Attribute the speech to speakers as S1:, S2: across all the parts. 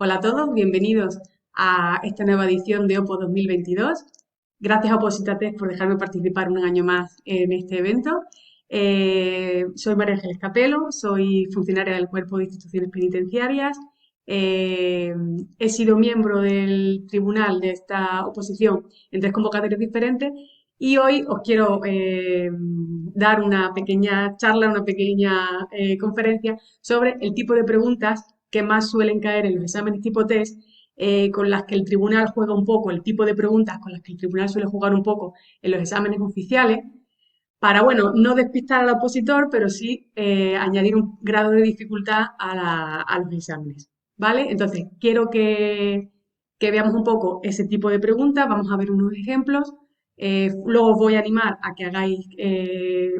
S1: Hola a todos, bienvenidos a esta nueva edición de OPO 2022. Gracias a Opositate por dejarme participar un año más en este evento. Soy María Ángeles Capelo, soy funcionaria del Cuerpo de Instituciones Penitenciarias. Eh, He sido miembro del tribunal de esta oposición en tres convocatorias diferentes y hoy os quiero dar una pequeña charla, una pequeña conferencia sobre el tipo de preguntas que más suelen caer en los exámenes tipo test, con las que el tribunal juega un poco, el tipo de preguntas con las que el tribunal suele jugar un poco en los exámenes oficiales, para, bueno, no despistar al opositor, pero sí añadir un grado de dificultad a los exámenes, ¿vale? Entonces, quiero que veamos un poco ese tipo de preguntas, vamos a ver unos ejemplos, luego os voy a animar a que hagáis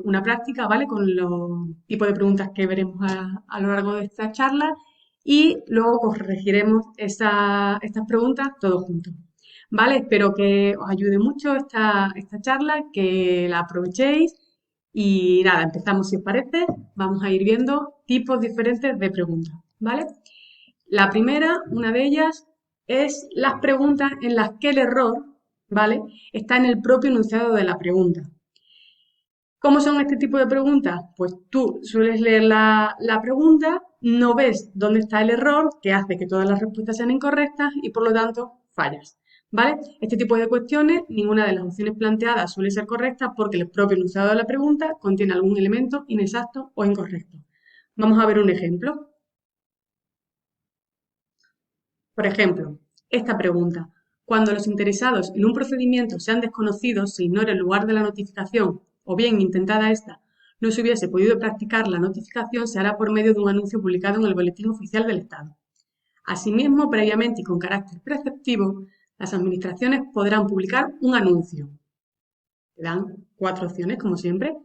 S1: una práctica, ¿vale? Con los tipos de preguntas que veremos a lo largo de esta charla y luego corregiremos estas preguntas todos juntos. ¿Vale? Espero que os ayude mucho esta charla, que la aprovechéis y nada, empezamos si os parece. Vamos a ir viendo tipos diferentes de preguntas, ¿vale? La primera, una de ellas, es las preguntas en las que el error, ¿vale? Está en el propio enunciado de la pregunta. ¿Cómo son este tipo de preguntas? Pues tú sueles leer la pregunta, no ves dónde está el error, que hace que todas las respuestas sean incorrectas y por lo tanto fallas. ¿Vale? Este tipo de cuestiones, ninguna de las opciones planteadas suele ser correcta porque el propio enunciado de la pregunta contiene algún elemento inexacto o incorrecto. Vamos a ver un ejemplo. Por ejemplo, esta pregunta. Cuando los interesados en un procedimiento sean desconocidos, se ignore el lugar de la notificación o bien intentada esta, no se hubiese podido practicar la notificación, se hará por medio de un anuncio publicado en el Boletín Oficial del Estado. Asimismo, previamente y con carácter preceptivo, las administraciones podrán publicar un anuncio. Te dan 4 opciones, como siempre.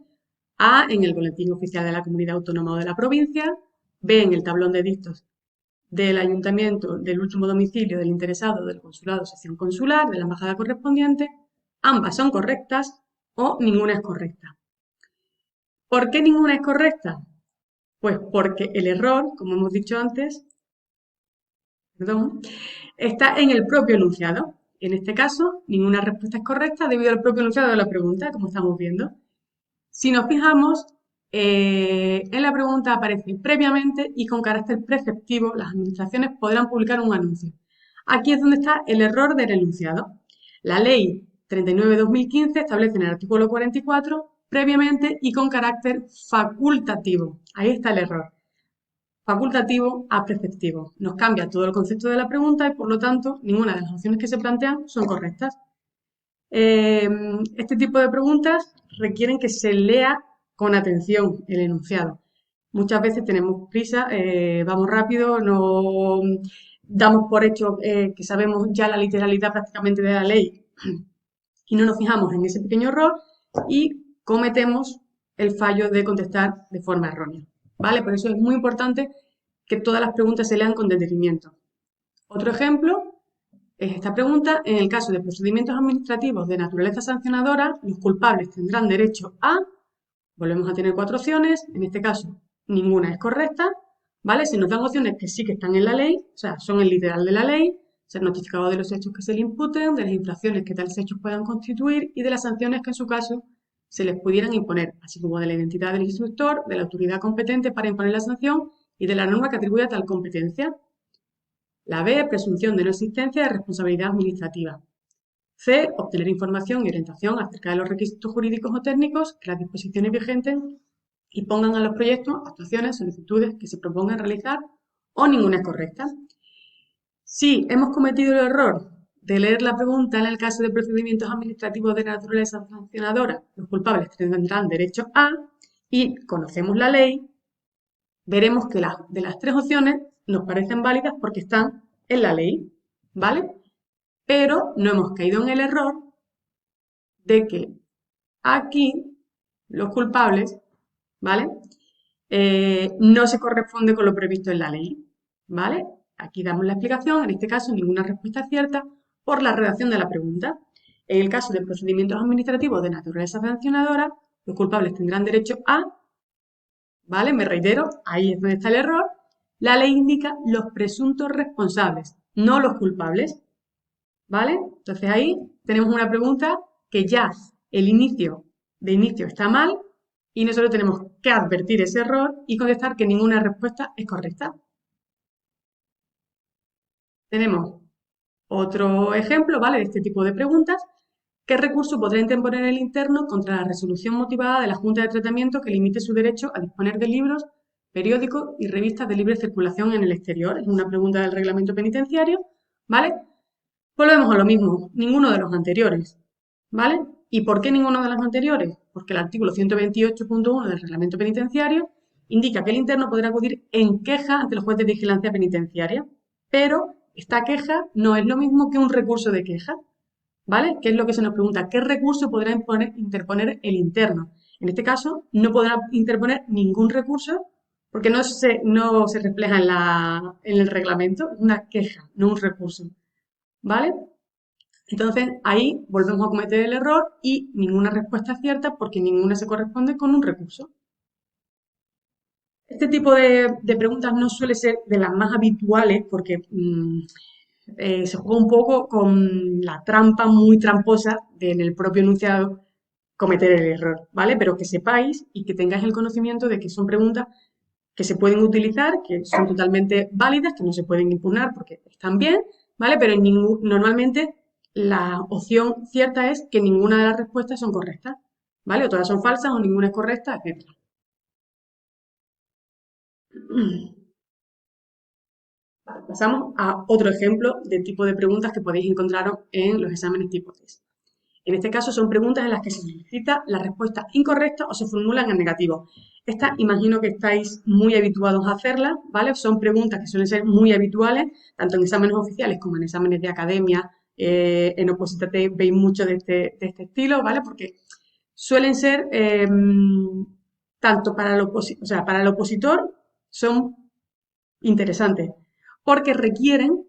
S1: A, en el Boletín Oficial de la Comunidad Autónoma o de la provincia. B, en el tablón de dictos del ayuntamiento, del último domicilio del interesado, del consulado o sección consular, de la embajada correspondiente. Ambas son correctas o ninguna es correcta. ¿Por qué ninguna es correcta? Pues porque el error, como hemos dicho antes, perdón, está en el propio enunciado. En este caso, ninguna respuesta es correcta debido al propio enunciado de la pregunta, como estamos viendo. Si nos fijamos, en la pregunta aparece previamente y con carácter preceptivo, las administraciones podrán publicar un anuncio. Aquí es donde está el error del enunciado. La ley 39/2015 establece en el artículo 44 previamente y con carácter facultativo. Ahí está el error. Facultativo a preceptivo. Nos cambia todo el concepto de la pregunta y por lo tanto ninguna de las opciones que se plantean son correctas. Este tipo de preguntas requieren que se lea con atención el enunciado. Muchas veces tenemos prisa, vamos rápido, no damos por hecho que sabemos ya la literalidad prácticamente de la ley y no nos fijamos en ese pequeño error y cometemos el fallo de contestar de forma errónea. ¿Vale? Por eso es muy importante que todas las preguntas se lean con detenimiento. Otro ejemplo es esta pregunta. En el caso de procedimientos administrativos de naturaleza sancionadora, los culpables tendrán derecho a, volvemos a tener 4 opciones, en este caso ninguna es correcta, ¿vale? Se nos dan opciones que sí que están en la ley, o sea, son el literal de la ley, ser notificado de los hechos que se le imputen, de las infracciones que tales hechos puedan constituir y de las sanciones que en su caso se les pudieran imponer, así como de la identidad del instructor, de la autoridad competente para imponer la sanción y de la norma que atribuye a tal competencia. La B, presunción de no existencia de responsabilidad administrativa. C, obtener información y orientación acerca de los requisitos jurídicos o técnicos que las disposiciones vigentes y pongan a los proyectos, actuaciones, solicitudes que se propongan realizar o ninguna es correcta. Si hemos cometido el error de leer la pregunta en el caso de procedimientos administrativos de naturaleza sancionadora, los culpables tendrán derecho a, y conocemos la ley, veremos que de las 3 opciones nos parecen válidas porque están en la ley, ¿vale? Pero no hemos caído en el error de que aquí los culpables, ¿vale? No se corresponde con lo previsto en la ley, ¿vale? Aquí damos la explicación, en este caso ninguna respuesta cierta por la redacción de la pregunta. En el caso de procedimientos administrativos de naturaleza sancionadora, los culpables tendrán derecho a, ¿vale? Me reitero, ahí es donde está el error, La ley indica los presuntos responsables, no los culpables, ¿vale? Entonces ahí tenemos una pregunta que ya el inicio de inicio está mal y nosotros tenemos que advertir ese error y contestar que ninguna respuesta es correcta. Tenemos otro ejemplo, ¿vale? De este tipo de preguntas. ¿Qué recurso podrá interponer el interno contra la resolución motivada de la Junta de Tratamiento que limite su derecho a disponer de libros, periódicos y revistas de libre circulación en el exterior? Es una pregunta del reglamento penitenciario, ¿vale? Volvemos a lo mismo, ninguno de los anteriores, ¿vale? ¿Y por qué ninguno de los anteriores? Porque el artículo 128.1 del reglamento penitenciario indica que el interno podrá acudir en queja ante el juez de vigilancia penitenciaria, pero esta queja no es lo mismo que un recurso de queja, ¿vale? ¿Qué es lo que se nos pregunta? ¿Qué recurso podrá interponer el interno? En este caso, no podrá interponer ningún recurso porque no se refleja en el reglamento, es una queja, no un recurso, ¿vale? Entonces, ahí volvemos a cometer el error y ninguna respuesta es cierta porque ninguna se corresponde con un recurso. Este tipo de preguntas no suele ser de las más habituales porque se juega un poco con la trampa muy tramposa de en el propio enunciado cometer el error, ¿vale? Pero que sepáis y que tengáis el conocimiento de que son preguntas que se pueden utilizar, que son totalmente válidas, que no se pueden impugnar porque están bien, ¿vale? Pero normalmente la opción cierta es que ninguna de las respuestas son correctas, ¿vale? O todas son falsas o ninguna es correcta, etc. Pasamos a otro ejemplo de tipo de preguntas que podéis encontraros en los exámenes tipo test. En este caso son preguntas en las que se solicita la respuesta incorrecta o se formulan en negativo. Estas imagino que estáis muy habituados a hacerlas, ¿vale? Son preguntas que suelen ser muy habituales, tanto en exámenes oficiales como en exámenes de academia. En Oposítate veis mucho de este estilo, ¿vale? Porque suelen ser, tanto para el opositor, son interesantes, porque requieren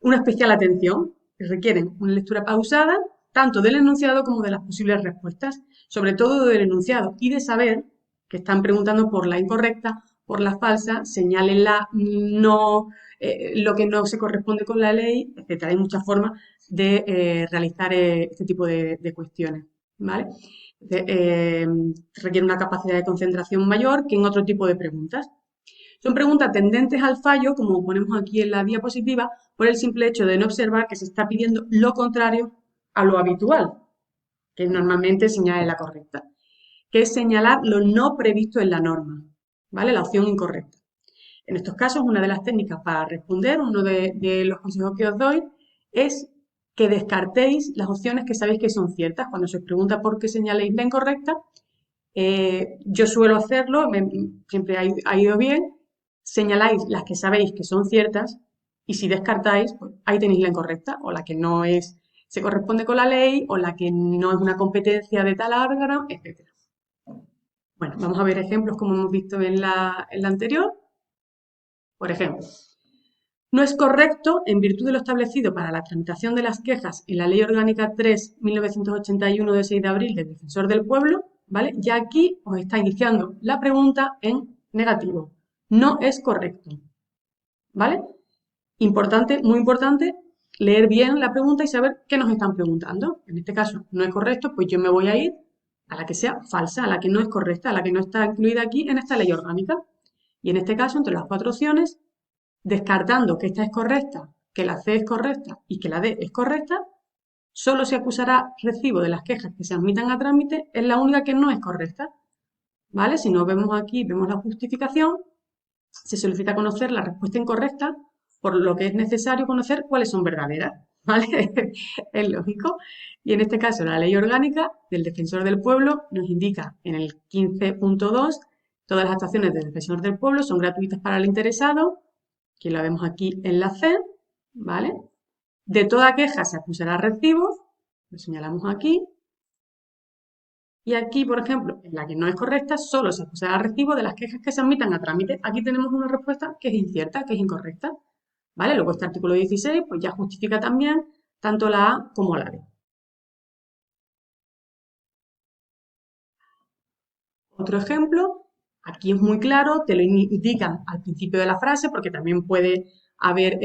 S1: una especial atención, requieren una lectura pausada, tanto del enunciado como de las posibles respuestas, sobre todo del enunciado, y de saber que están preguntando por la incorrecta, por la falsa, señálenla, no, lo que no se corresponde con la ley, etc. Hay muchas formas de realizar este tipo de cuestiones, ¿vale? Requiere una capacidad de concentración mayor que en otro tipo de preguntas. Son preguntas tendentes al fallo, como ponemos aquí en la diapositiva, por el simple hecho de no observar que se está pidiendo lo contrario a lo habitual, que normalmente señala la correcta, que es señalar lo no previsto en la norma, ¿vale? La opción incorrecta. En estos casos, una de las técnicas para responder, uno de los consejos que os doy, es que descartéis las opciones que sabéis que son ciertas. Cuando se os pregunta por qué señaléis la incorrecta, yo suelo hacerlo, siempre ha ido bien, señaláis las que sabéis que son ciertas y si descartáis, pues ahí tenéis la incorrecta o la que no es, se corresponde con la ley o la que no es una competencia de tal órgano, etc. Bueno, vamos a ver ejemplos como hemos visto en la anterior. Por ejemplo, no es correcto, en virtud de lo establecido para la tramitación de las quejas en la Ley Orgánica 3/1981 de 6 de abril del Defensor del Pueblo, ¿vale? Ya aquí os está iniciando la pregunta en negativo. No es correcto, ¿vale? Importante, muy importante, leer bien la pregunta y saber qué nos están preguntando. En este caso, no es correcto, pues yo me voy a ir a la que sea falsa, a la que no es correcta, a la que no está incluida aquí en esta ley orgánica. Y en este caso, entre las cuatro opciones, descartando que esta es correcta, que la C es correcta y que la D es correcta, solo se acusará recibo de las quejas que se admitan a trámite, es la única que no es correcta, ¿vale? Si nos vemos aquí, vemos la justificación, se solicita conocer la respuesta incorrecta, por lo que es necesario conocer cuáles son verdaderas, ¿vale? Es lógico. Y en este caso, la ley orgánica del Defensor del Pueblo nos indica en el 15.2, todas las actuaciones del Defensor del Pueblo son gratuitas para el interesado, que la vemos aquí en la C, ¿vale? De toda queja se acusará recibo, lo señalamos aquí, y aquí, por ejemplo, en la que no es correcta, solo se acusará recibo de las quejas que se admitan a trámite. Aquí tenemos una respuesta que es incierta, que es incorrecta, ¿vale? Luego este artículo 16, pues ya justifica también tanto la A como la B. Otro ejemplo, Aquí es muy claro, te lo indican al principio de la frase, porque también puede haber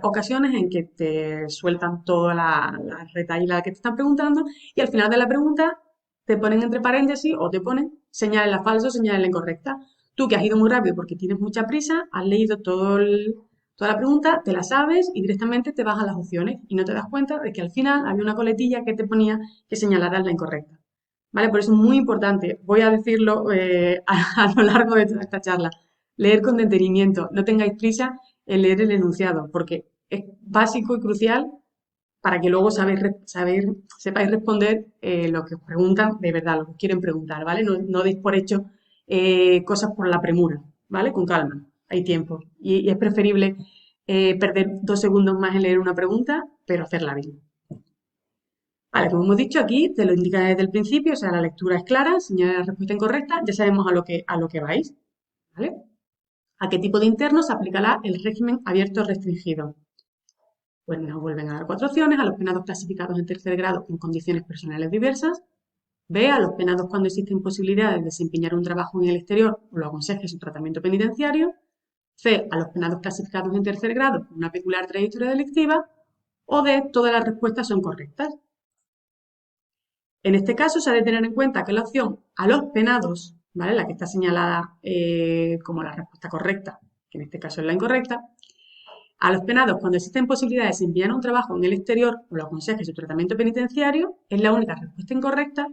S1: ocasiones en que te sueltan toda la retahíla que te están preguntando y al final de la pregunta te ponen entre paréntesis o te ponen señal en la falsa o señal en la incorrecta. Tú que has ido muy rápido porque tienes mucha prisa, has leído toda la pregunta, te la sabes y directamente te vas a las opciones y no te das cuenta de que al final había una coletilla que te ponía que señalaras la incorrecta. ¿Vale? Por eso es muy importante, voy a decirlo a lo largo de toda esta charla, leer con detenimiento, no tengáis prisa en leer el enunciado, porque es básico y crucial para que luego sepáis responder lo que os preguntan de verdad, lo que os quieren preguntar, ¿vale? No deis por hecho cosas por la premura, ¿vale? Con calma, hay tiempo. Y es preferible perder 2 segundos más en leer una pregunta, pero hacerla bien. Vale, como hemos dicho aquí, te lo indica desde el principio, o sea, la lectura es clara, señala la respuesta incorrecta, ya sabemos a lo que vais, ¿vale? ¿A qué tipo de interno se aplicará el régimen abierto restringido? Pues nos vuelven a dar 4 opciones: a los penados clasificados en tercer grado con condiciones personales diversas; B, a los penados cuando existen posibilidades de desempeñar un trabajo en el exterior o lo aconseje su tratamiento penitenciario; C, a los penados clasificados en tercer grado con una peculiar trayectoria delictiva; o D, todas las respuestas son correctas. En este caso se ha de tener en cuenta que la opción a los penados, ¿vale? La que está señalada como la respuesta correcta, que en este caso es la incorrecta, a los penados cuando existen posibilidades de enviar un trabajo en el exterior o lo aconseje su tratamiento penitenciario, es la única respuesta incorrecta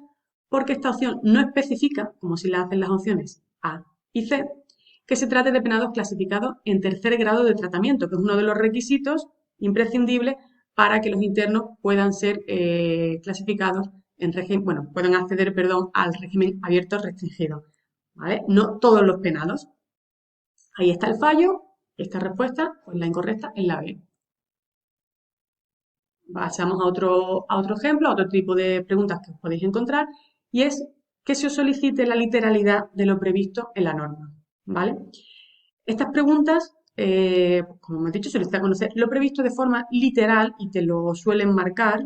S1: porque esta opción no especifica, como si la hacen las opciones A y C, que se trate de penados clasificados en tercer grado de tratamiento, que es uno de los requisitos imprescindibles para que los internos puedan ser clasificados en régimen, bueno, puedan acceder, perdón, al régimen abierto restringido, ¿vale? No todos los penados. Ahí está el fallo, esta respuesta, pues la incorrecta es la B. Pasamos a otro ejemplo, a otro tipo de preguntas que os podéis encontrar, y es que se os solicite la literalidad de lo previsto en la norma, ¿vale? Estas preguntas, como hemos dicho, solicitan conocer lo previsto de forma literal y te lo suelen marcar,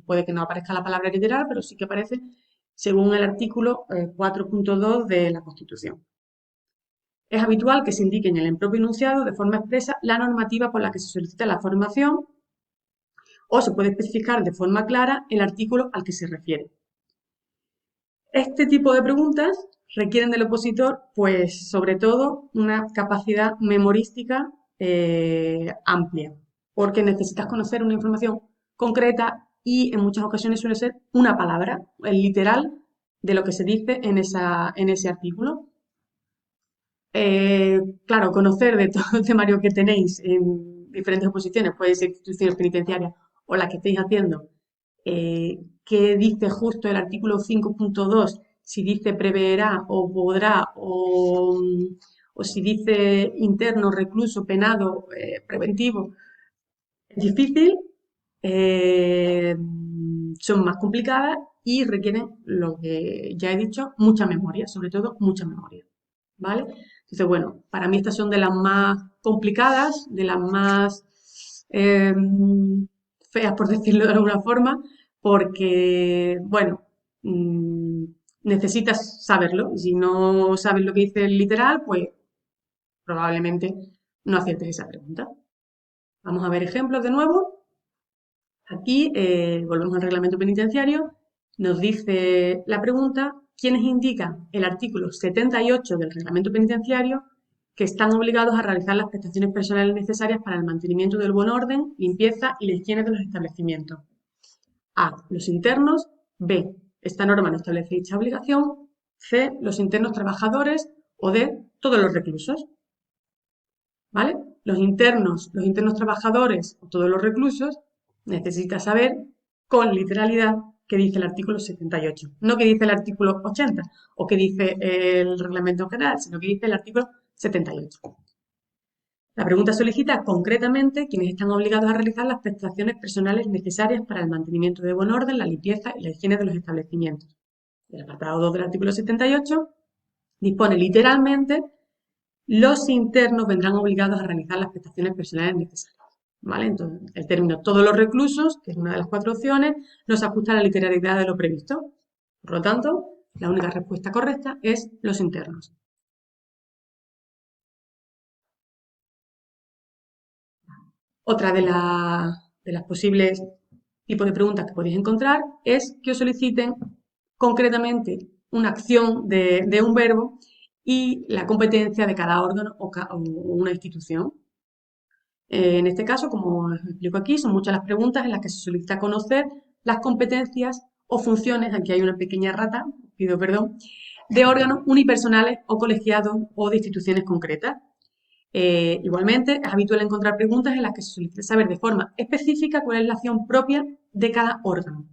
S1: puede que no aparezca la palabra literal, pero sí que aparece según el artículo 4.2 de la Constitución. Es habitual que se indique en el propio enunciado de forma expresa la normativa por la que se solicita la formación o se puede especificar de forma clara el artículo al que se refiere. Este tipo de preguntas requieren del opositor, pues, sobre todo, una capacidad memorística amplia, porque necesitas conocer una información concreta y en muchas ocasiones suele ser una palabra, el literal de lo que se dice en ese artículo. Claro, conocer de todo el temario que tenéis en diferentes oposiciones, puede ser instituciones penitenciarias o la que estéis haciendo, qué dice justo el artículo 5.2, si dice preverá o podrá o si dice interno, recluso, penado, preventivo. Es difícil, eh, son más complicadas y requieren, lo que ya he dicho, mucha memoria, sobre todo mucha memoria. ¿Vale? Entonces, bueno, para mí estas son de las más complicadas, de las más feas, por decirlo de alguna forma, porque, bueno, mm, necesitas saberlo. Y si no sabes lo que dice el literal, pues probablemente no aciertes esa pregunta. Vamos a ver ejemplos de nuevo. Aquí volvemos al reglamento penitenciario. Nos dice la pregunta: ¿quiénes indican el artículo 78 del reglamento penitenciario que están obligados a realizar las prestaciones personales necesarias para el mantenimiento del buen orden, limpieza y la higiene de los establecimientos? A, los internos; B, esta norma no establece dicha obligación; C, los internos trabajadores; o D, todos los reclusos. ¿Vale? Los internos trabajadores o todos los reclusos necesitas saber con literalidad qué dice el artículo 78. No qué dice el artículo 80 o qué dice el reglamento general, sino que dice el artículo 78. La pregunta solicita concretamente quiénes están obligados a realizar las prestaciones personales necesarias para el mantenimiento de buen orden, la limpieza y la higiene de los establecimientos. El apartado 2 del artículo 78 dispone literalmente: los internos vendrán obligados a realizar las prestaciones personales necesarias. ¿Vale? Entonces, el término todos los reclusos, que es una de las 4 opciones, no se ajusta a la literalidad de lo previsto. Por lo tanto, la única respuesta correcta es los internos. Otra de las posibles tipos de preguntas que podéis encontrar es que os soliciten concretamente una acción de un verbo y la competencia de cada órgano o una institución. En este caso, como os explico aquí, son muchas las preguntas en las que se solicita conocer las competencias o funciones, aquí hay una pequeña rata, pido perdón, de órganos unipersonales o colegiados o de instituciones concretas. Igualmente, es habitual encontrar preguntas en las que se solicita saber de forma específica cuál es la acción propia de cada órgano.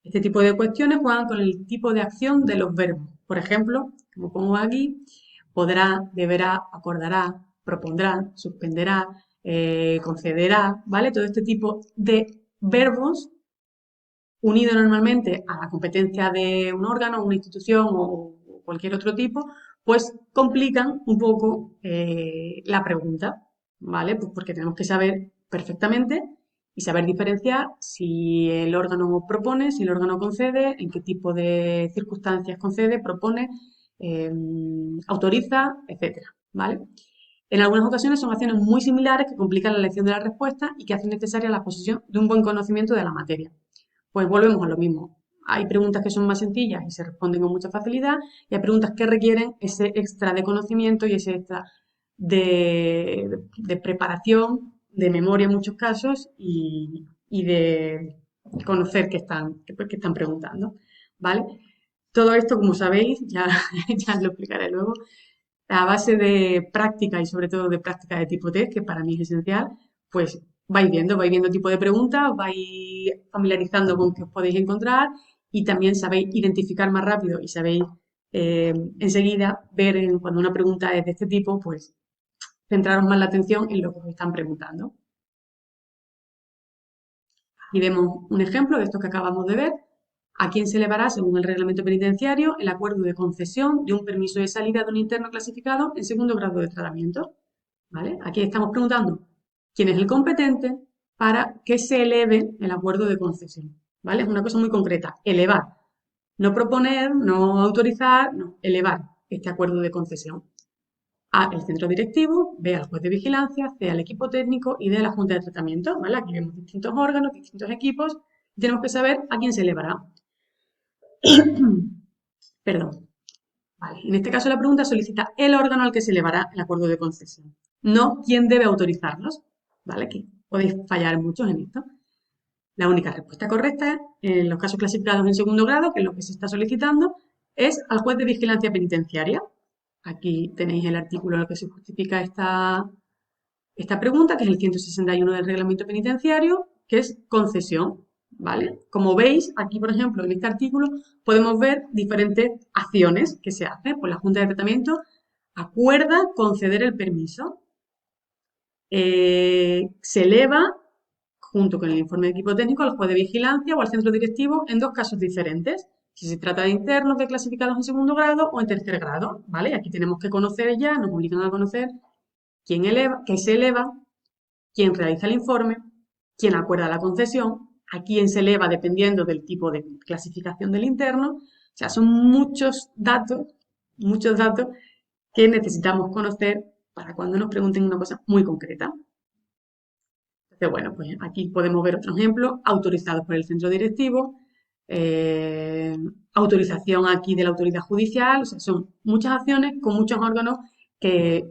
S1: Este tipo de cuestiones juegan con el tipo de acción de los verbos. Por ejemplo, como pongo aquí, podrá, deberá, acordará, propondrá, suspenderá, concederá, ¿vale? Todo este tipo de verbos unidos normalmente a la competencia de un órgano, una institución o cualquier otro tipo, pues complican un poco la pregunta, ¿vale? Pues porque tenemos que saber perfectamente y saber diferenciar si el órgano propone, si el órgano concede, en qué tipo de circunstancias concede, propone, eh, autoriza, etcétera, ¿vale? En algunas ocasiones son acciones muy similares que complican la elección de la respuesta y que hacen necesaria la posesión de un buen conocimiento de la materia. Pues volvemos a lo mismo. Hay preguntas que son más sencillas y se responden con mucha facilidad y hay preguntas que requieren ese extra de conocimiento y ese extra de preparación, de memoria en muchos casos y de conocer qué están preguntando. ¿Vale? Todo esto, como sabéis, ya, ya os lo explicaré luego, a base de práctica y sobre todo de práctica de tipo test, que para mí es esencial, pues vais viendo tipo de preguntas, vais familiarizando con qué os podéis encontrar y también sabéis identificar más rápido y sabéis enseguida ver cuando una pregunta es de este tipo, pues centraros más la atención en lo que os están preguntando. Y vemos un ejemplo de esto que acabamos de ver. ¿A quién se elevará, según el reglamento penitenciario, el acuerdo de concesión de un permiso de salida de un interno clasificado en segundo grado de tratamiento? ¿Vale? Aquí estamos preguntando quién es el competente para que se eleve el acuerdo de concesión. ¿Vale? Es una cosa muy concreta, elevar. No proponer, no autorizar, no, elevar este acuerdo de concesión. A, el centro directivo, B, al juez de vigilancia, C, al equipo técnico y D, a la junta de tratamiento. ¿Vale? Aquí vemos distintos órganos, distintos equipos y tenemos que saber a quién se elevará. Perdón. Vale. En este caso la pregunta solicita el órgano al que se elevará el acuerdo de concesión, no quién debe autorizarlos. ¿Vale? Aquí podéis fallar muchos en esto. La única respuesta correcta en los casos clasificados en segundo grado, que es lo que se está solicitando, es al juez de vigilancia penitenciaria. Aquí tenéis el artículo en el que se justifica esta pregunta, que es el 161 del reglamento penitenciario, que es concesión, ¿vale? Como veis, aquí, por ejemplo, en este artículo podemos ver diferentes acciones que se hacen. Pues la Junta de Tratamiento acuerda conceder el permiso, se eleva, junto con el informe de equipo técnico, al juez de vigilancia o al centro directivo en dos casos diferentes. Si se trata de internos de clasificados en segundo grado o en tercer grado, ¿vale? Aquí tenemos que conocer ya, nos obligan a conocer quién eleva, qué se eleva, quién realiza el informe, quién acuerda la concesión, a quién se eleva dependiendo del tipo de clasificación del interno. O sea, son muchos datos que necesitamos conocer para cuando nos pregunten una cosa muy concreta. Entonces, bueno, pues aquí podemos ver otro ejemplo, autorizados por el centro directivo, eh, autorización aquí de la autoridad judicial, o sea, son muchas acciones con muchos órganos que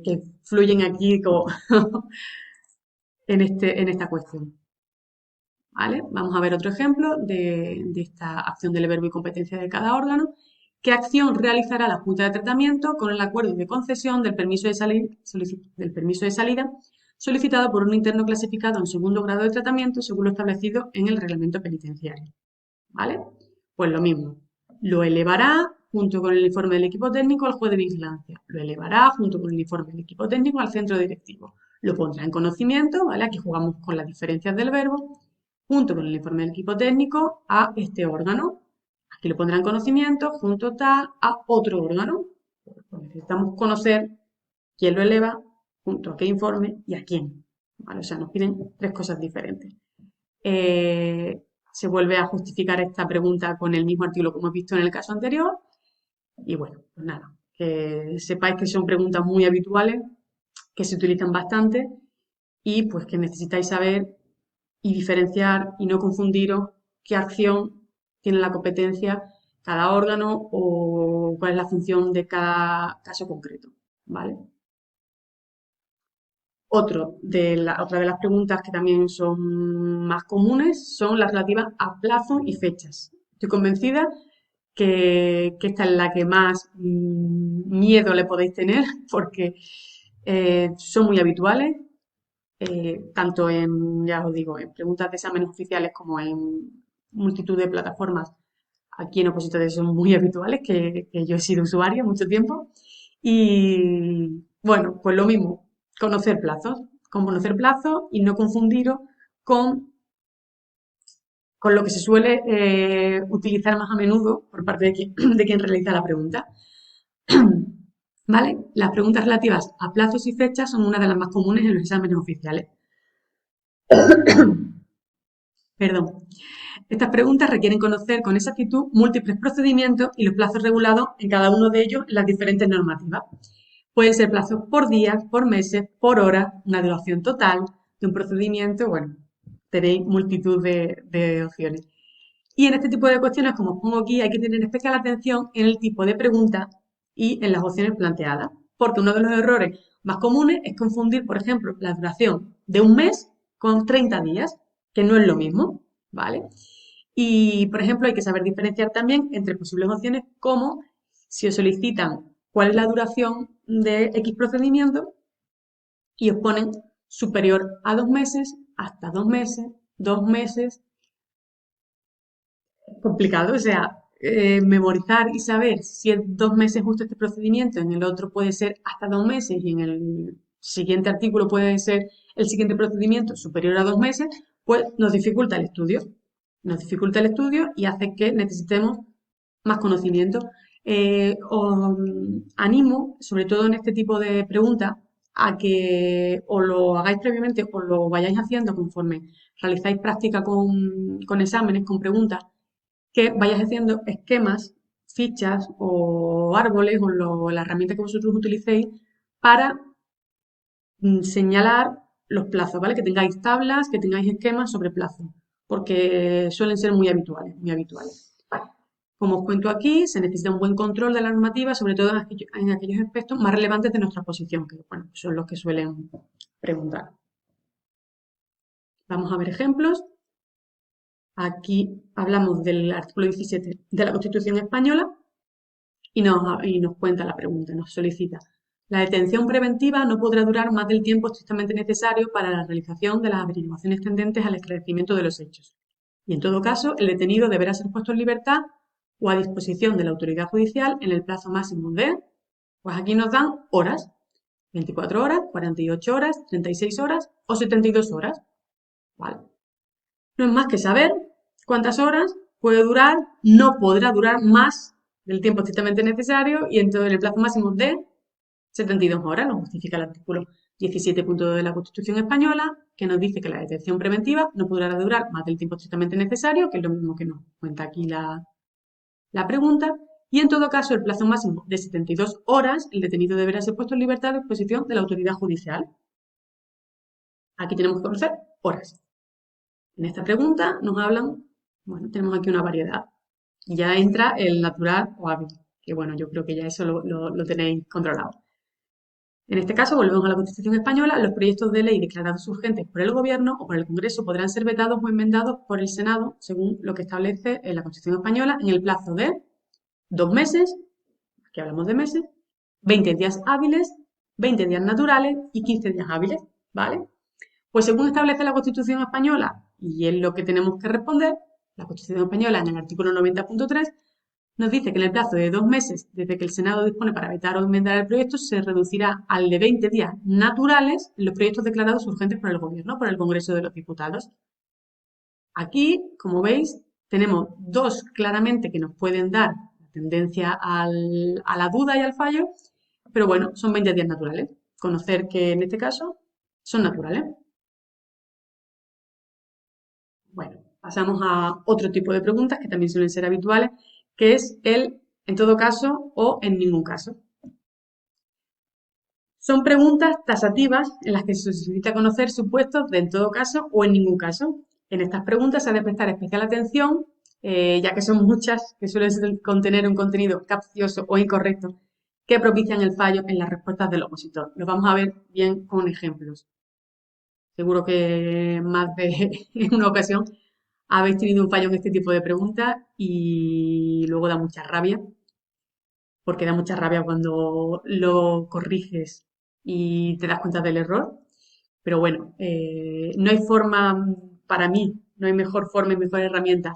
S1: fluyen aquí en esta cuestión. ¿Vale? Vamos a ver otro ejemplo de esta acción del verbo y competencia de cada órgano. ¿Qué acción realizará la Junta de Tratamiento con el acuerdo de concesión del permiso de salida solicitado por un interno clasificado en segundo grado de tratamiento según lo establecido en el reglamento penitenciario? ¿Vale? Pues lo mismo. Lo elevará junto con el informe del equipo técnico al juez de vigilancia. Lo elevará junto con el informe del equipo técnico al centro directivo. Lo pondrá en conocimiento, ¿vale? Aquí jugamos con las diferencias del verbo junto con el informe del equipo técnico a este órgano. Aquí lo pondrá en conocimiento junto tal a otro órgano. Pues necesitamos conocer quién lo eleva, junto a qué informe y a quién. ¿Vale? O sea, nos piden tres cosas diferentes. Se vuelve a justificar esta pregunta con el mismo artículo como hemos visto en el caso anterior. Y bueno, pues nada, que sepáis que son preguntas muy habituales, que se utilizan bastante y pues que necesitáis saber y diferenciar y no confundiros qué acción tiene la competencia cada órgano o cuál es la función de cada caso concreto, ¿vale? Otra de las preguntas que también son más comunes son las relativas a plazos y fechas. Estoy convencida que esta es la que más miedo le podéis tener porque son muy habituales, tanto en, ya os digo, en preguntas de exámenes oficiales como en multitud de plataformas. Aquí en opositores son muy habituales, que yo he sido usuaria mucho tiempo. Y bueno, pues lo mismo, conocer plazos, con conocer plazos y no confundirlo con, con lo que se suele utilizar más a menudo por parte de quien realiza la pregunta. ¿Vale? Las preguntas relativas a plazos y fechas son una de las más comunes en los exámenes oficiales. Perdón. Estas preguntas requieren conocer con exactitud múltiples procedimientos y los plazos regulados en cada uno de ellos en las diferentes normativas. Pueden ser plazos por días, por meses, por horas, una duración total de un procedimiento, bueno, tenéis multitud de opciones. Y en este tipo de cuestiones, como os pongo aquí, hay que tener especial atención en el tipo de pregunta y en las opciones planteadas, porque uno de los errores más comunes es confundir, por ejemplo, la duración de un mes con 30 días, que no es lo mismo, ¿vale? Y, por ejemplo, hay que saber diferenciar también entre posibles opciones como si os solicitan cuál es la duración de X procedimiento y os ponen superior a 2 meses, hasta 2 meses, 2 meses, complicado, o sea, memorizar y saber si es 2 meses justo este procedimiento, en el otro puede ser hasta 2 meses y en el siguiente artículo puede ser el siguiente procedimiento superior a 2 meses, pues nos dificulta el estudio. Nos dificulta el estudio y hace que necesitemos más conocimiento. Os animo, sobre todo en este tipo de preguntas, a que o lo hagáis previamente o lo vayáis haciendo conforme realizáis práctica con exámenes, con preguntas, que vayáis haciendo esquemas, fichas o árboles o la herramienta que vosotros utilicéis para señalar los plazos, ¿vale? Que tengáis tablas, que tengáis esquemas sobre plazos, porque suelen ser muy habituales, muy habituales. Como os cuento aquí, se necesita un buen control de la normativa, sobre todo en aquellos aspectos más relevantes de nuestra posición, que bueno, son los que suelen preguntar. Vamos a ver ejemplos. Aquí hablamos del artículo 17 de la Constitución Española y nos cuenta la pregunta, nos solicita. La detención preventiva no podrá durar más del tiempo estrictamente necesario para la realización de las averiguaciones tendentes al esclarecimiento de los hechos. Y en todo caso, el detenido deberá ser puesto en libertad o a disposición de la autoridad judicial en el plazo máximo de, pues aquí nos dan horas, 24 horas, 48 horas, 36 horas o 72 horas. ¿Vale? No es más que saber cuántas horas puede durar, no podrá durar más del tiempo estrictamente necesario y en el plazo máximo de 72 horas, lo justifica el artículo 17.2 de la Constitución Española, que nos dice que la detención preventiva no podrá durar más del tiempo estrictamente necesario, que es lo mismo que nos cuenta aquí la pregunta, y en todo caso el plazo máximo de 72 horas, el detenido deberá ser puesto en libertad a disposición de la autoridad judicial. Aquí tenemos que conocer horas. En esta pregunta nos hablan, bueno, tenemos aquí una variedad. Ya entra el natural o hábil, que bueno, yo creo que ya eso lo tenéis controlado. En este caso, volvemos a la Constitución española, los proyectos de ley declarados urgentes por el Gobierno o por el Congreso podrán ser vetados o enmendados por el Senado, según lo que establece en la Constitución española, en el plazo de 2 meses, aquí hablamos de meses, 20 días hábiles, 20 días naturales y 15 días hábiles, ¿vale? Pues según establece la Constitución española, y es lo que tenemos que responder, la Constitución española en el artículo 90.3 nos dice que en el plazo de 2 meses desde que el Senado dispone para vetar o enmendar el proyecto se reducirá al de 20 días naturales en los proyectos declarados urgentes por el Gobierno, por el Congreso de los Diputados. Aquí, como veis, tenemos dos claramente que nos pueden dar tendencia a la duda y al fallo, pero bueno, son 20 días naturales. Conocer que en este caso son naturales. Bueno, pasamos a otro tipo de preguntas que también suelen ser habituales, que es el en todo caso o en ningún caso. Son preguntas tasativas en las que se solicita conocer supuestos de en todo caso o en ningún caso. En estas preguntas se ha de prestar especial atención, ya que son muchas que suelen contener un contenido capcioso o incorrecto que propician el fallo en las respuestas del opositor. Lo vamos a ver bien con ejemplos. Seguro que más de en una ocasión habéis tenido un fallo en este tipo de preguntas y luego da mucha rabia, porque da mucha rabia cuando lo corriges y te das cuenta del error. Pero bueno, no hay forma, para mí, no hay mejor forma y mejor herramienta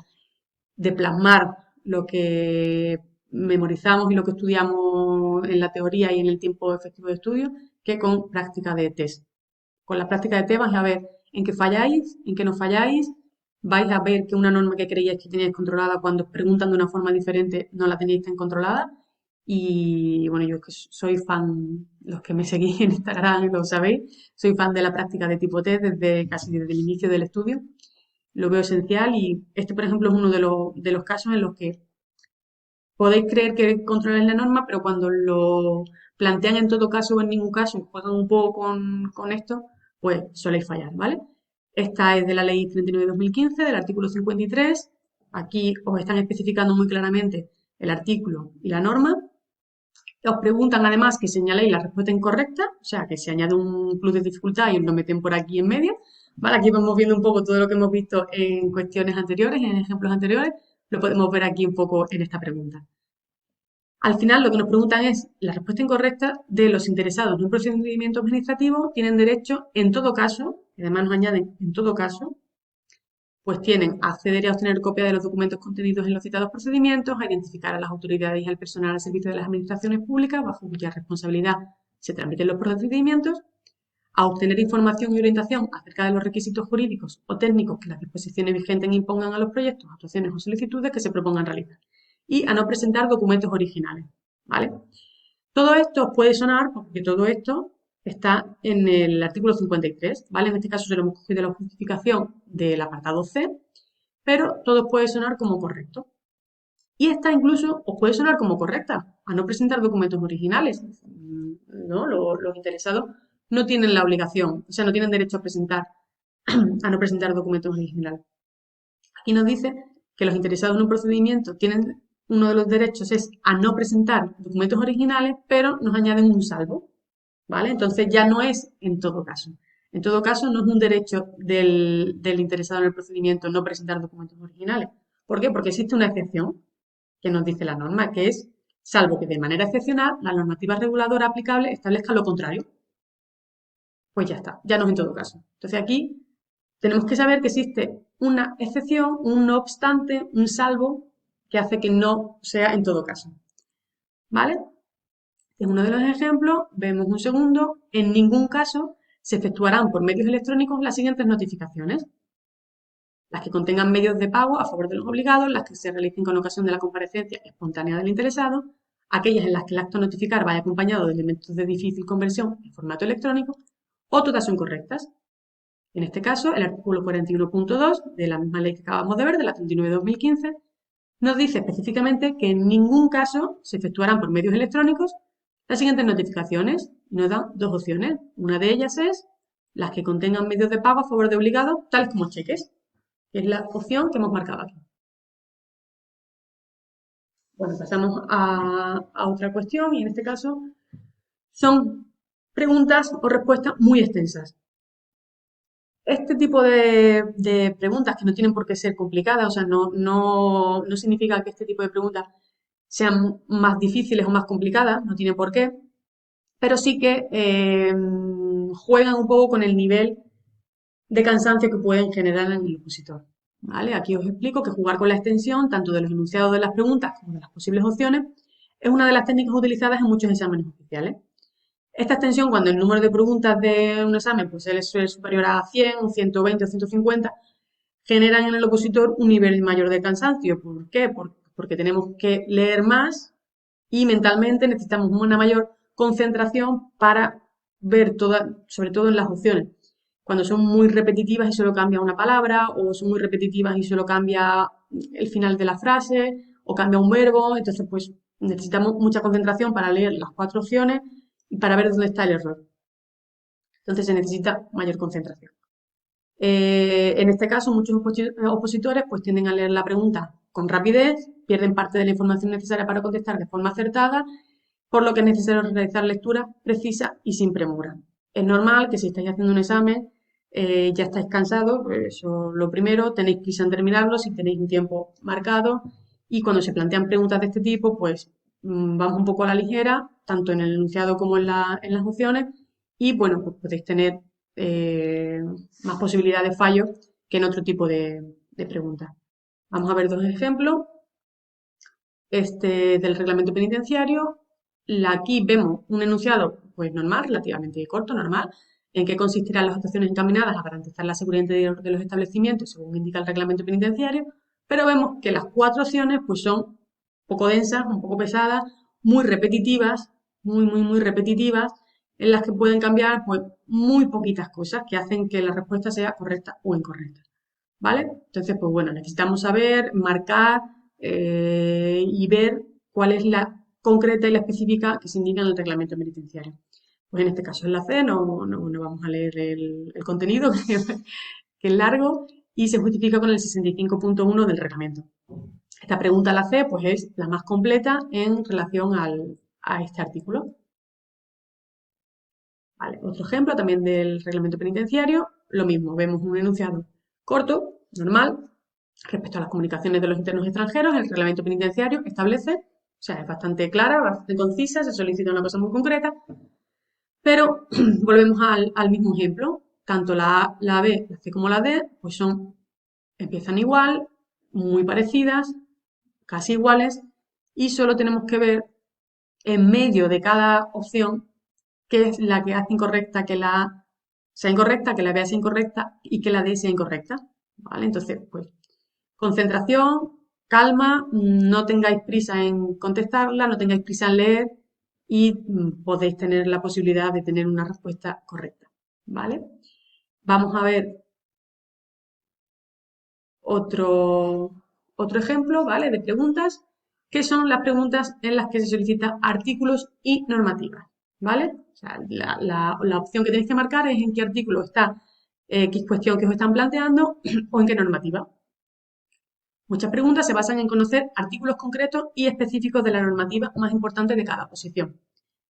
S1: de plasmar lo que memorizamos y lo que estudiamos en la teoría y en el tiempo efectivo de estudio que con práctica de test. Con la práctica de test vais a ver en qué falláis, en qué no falláis, vais a ver que una norma que creíais que teníais controlada cuando os preguntan de una forma diferente no la teníais tan controlada. Y bueno, yo que soy fan, los que me seguís en Instagram lo sabéis, soy fan de la práctica de tipo test desde casi desde el inicio del estudio. Lo veo esencial y este, por ejemplo, es uno de los casos en los que podéis creer que controlan la norma, pero cuando lo plantean en todo caso o en ningún caso y juegan un poco con esto, pues soléis fallar, ¿vale? Esta es de la Ley 39 de 2015, del artículo 53. Aquí os están especificando muy claramente el artículo y la norma. Os preguntan además que señaléis la respuesta incorrecta, o sea, que se añade un plus de dificultad y os lo meten por aquí en medio. ¿Vale? Aquí vamos viendo un poco todo lo que hemos visto en cuestiones anteriores, en ejemplos anteriores. Lo podemos ver aquí un poco en esta pregunta. Al final, lo que nos preguntan es la respuesta incorrecta de los interesados en un procedimiento administrativo tienen derecho, en todo caso, y además nos añaden en todo caso, pues tienen a acceder y a obtener copia de los documentos contenidos en los citados procedimientos, a identificar a las autoridades y al personal al servicio de las administraciones públicas bajo cuya responsabilidad se tramiten los procedimientos, a obtener información y orientación acerca de los requisitos jurídicos o técnicos que las disposiciones vigentes impongan a los proyectos, actuaciones o solicitudes que se propongan realizar y a no presentar documentos originales, ¿vale? Todo esto os puede sonar porque todo esto está en el artículo 53, ¿vale? En este caso se lo hemos cogido la justificación del apartado C, pero todo puede sonar como correcto. Y esta incluso os puede sonar como correcta, a no presentar documentos originales, ¿no? Los interesados no tienen la obligación, o sea, no tienen derecho a presentar, a no presentar documentos originales. Aquí nos dice que los interesados en un procedimiento tienen uno de los derechos es a no presentar documentos originales, pero nos añaden un salvo, ¿vale? Entonces ya no es en todo caso. En todo caso, no es un derecho del interesado en el procedimiento no presentar documentos originales. ¿Por qué? Porque existe una excepción que nos dice la norma, que es, salvo que de manera excepcional la normativa reguladora aplicable establezca lo contrario. Pues ya está, ya no es en todo caso. Entonces aquí tenemos que saber que existe una excepción, un no obstante, un salvo, que hace que no sea en todo caso. ¿Vale? En uno de los ejemplos, vemos un segundo, en ningún caso se efectuarán por medios electrónicos las siguientes notificaciones. Las que contengan medios de pago a favor de los obligados, las que se realicen con ocasión de la comparecencia espontánea del interesado, aquellas en las que el acto a notificar vaya acompañado de elementos de difícil conversión en formato electrónico, o todas son correctas. En este caso, el artículo 41.2 de la misma ley que acabamos de ver, de la 39 de 2015, nos dice específicamente que en ningún caso se efectuarán por medios electrónicos las siguientes notificaciones y nos dan dos opciones. Una de ellas es las que contengan medios de pago a favor de obligados, tales como cheques, que es la opción que hemos marcado aquí. Bueno, pasamos a otra cuestión y en este caso son preguntas o respuestas muy extensas. Este tipo de preguntas que no tienen por qué ser complicadas, o sea, no significa que este tipo de preguntas sean más difíciles o más complicadas, no tiene por qué, pero sí que juegan un poco con el nivel de cansancio que pueden generar en el opositor. ¿Vale? Aquí os explico que jugar con la extensión, tanto de los enunciados de las preguntas como de las posibles opciones, es una de las técnicas utilizadas en muchos exámenes oficiales. Esta extensión, cuando el número de preguntas de un examen pues, es superior a 100, 120 o 150, generan en el opositor un nivel mayor de cansancio. ¿Por qué? Porque tenemos que leer más y mentalmente necesitamos una mayor concentración para ver todas, sobre todo en las opciones. Cuando son muy repetitivas y solo cambia una palabra, o son muy repetitivas y solo cambia el final de la frase, o cambia un verbo, entonces pues necesitamos mucha concentración para leer las cuatro opciones y para ver dónde está el error. Entonces se necesita mayor concentración. En este caso, muchos opositores pues tienden a leer la pregunta con rapidez, pierden parte de la información necesaria para contestar de forma acertada, por lo que es necesario realizar lectura precisa y sin premura. Es normal que si estáis haciendo un examen, ya estáis cansados, pues eso lo primero, tenéis prisa en terminarlo si tenéis un tiempo marcado y cuando se plantean preguntas de este tipo, pues vamos un poco a la ligera, tanto en el enunciado como en las opciones y bueno, pues podéis tener eh, más posibilidad de fallo que en otro tipo de preguntas. Vamos a ver dos ejemplos. Este del reglamento penitenciario. Aquí vemos un enunciado pues normal, relativamente corto, normal, en qué consistirán las actuaciones encaminadas a garantizar la seguridad interior de los establecimientos, según indica el reglamento penitenciario, pero vemos que las cuatro opciones pues son un poco densas, un poco pesadas, muy repetitivas, muy repetitivas, en las que pueden cambiar pues muy poquitas cosas que hacen que la respuesta sea correcta o incorrecta. ¿Vale? Entonces, pues bueno, necesitamos saber, marcar y ver cuál es la concreta y la específica que se indica en el reglamento penitenciario. Pues en este caso es la C, no vamos a leer el contenido, que es largo, y se justifica con el 65.1 del reglamento. Esta pregunta, la C, pues es la más completa en relación a este artículo. Vale, otro ejemplo también del reglamento penitenciario, lo mismo, vemos un enunciado corto, normal, respecto a las comunicaciones de los internos extranjeros, el reglamento penitenciario establece, o sea, es bastante clara, bastante concisa, se solicita una cosa muy concreta, pero volvemos al mismo ejemplo, tanto la A, la B, la C como la D, pues empiezan igual, muy parecidas, casi iguales, y solo tenemos que ver en medio de cada opción qué es la que hace incorrecta que la A sea incorrecta, que la B sea incorrecta y que la D sea incorrecta. ¿Vale? Entonces, pues, concentración, calma, no tengáis prisa en contestarla, no tengáis prisa en leer y podéis tener la posibilidad de tener una respuesta correcta. ¿Vale? Vamos a ver otro, otro ejemplo, ¿vale? De preguntas, que son las preguntas en las que se solicitan artículos y normativas, ¿vale? O sea, la opción que tenéis que marcar es en qué artículo está qué cuestión que os están planteando o en qué normativa. Muchas preguntas se basan en conocer artículos concretos y específicos de la normativa más importante de cada posición.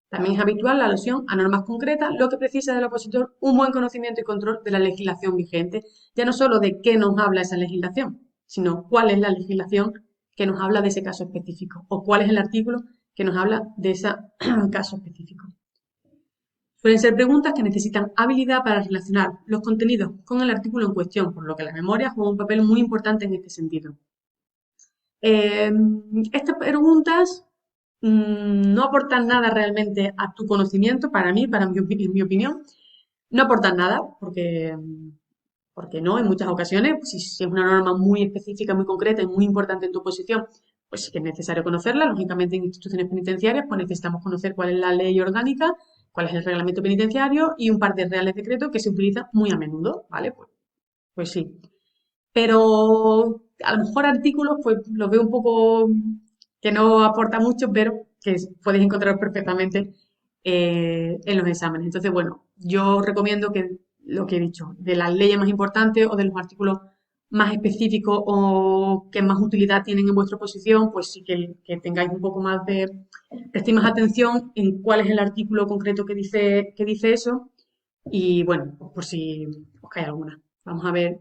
S1: También es habitual la alusión a normas concretas, lo que precisa del opositor un buen conocimiento y control de la legislación vigente, ya no solo de qué nos habla esa legislación, sino cuál es la legislación que nos habla de ese caso específico o cuál es el artículo que nos habla de ese caso específico. Suelen ser preguntas que necesitan habilidad para relacionar los contenidos con el artículo en cuestión, por lo que la memoria juega un papel muy importante en este sentido. Eh, Estas preguntas no aportan nada realmente a tu conocimiento, para mí, en mi opinión, no aportan nada, porque no, en muchas ocasiones, si es una norma muy específica, muy concreta y muy importante en tu posición, pues sí que es necesario conocerla. Lógicamente, en instituciones penitenciarias, pues necesitamos conocer cuál es la ley orgánica, cuál es el reglamento penitenciario y un par de reales decretos que se utilizan muy a menudo, ¿vale? Pues sí. Pero a lo mejor artículos, pues los veo un poco que no aporta mucho, pero que podéis encontrar perfectamente en los exámenes. Entonces, bueno, yo recomiendo que lo que he dicho, de las leyes más importantes o de los artículos más específicos o que más utilidad tienen en vuestra posición, pues sí que tengáis un poco más de, prestéis más atención en cuál es el artículo concreto que dice eso y bueno, pues por si os cae alguna. Vamos a ver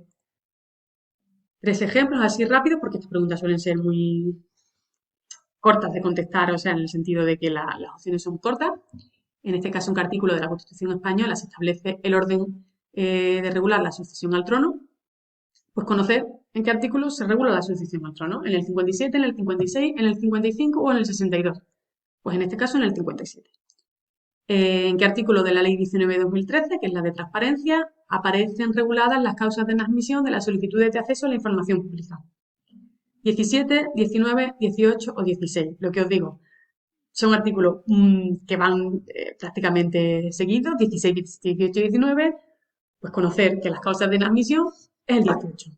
S1: tres ejemplos así rápido, porque estas preguntas suelen ser muy cortas de contestar, o sea, en el sentido de que las opciones son cortas. En este caso, en qué artículo de la Constitución española se establece el orden de regular la sucesión al trono, pues conocer en qué artículo se regula la sucesión al trono, en el 57, en el 56, en el 55 o en el 62. Pues en este caso en el 57. ¿En qué artículo de la Ley 19/2013, que es la de transparencia, aparecen reguladas las causas de inadmisión de las solicitudes de acceso a la información pública? 17, 19, 18 o 16. Lo que os digo, son artículos que van prácticamente seguidos, 16, 17, 18 y 19, pues conocer que las causas de inadmisión es el 18.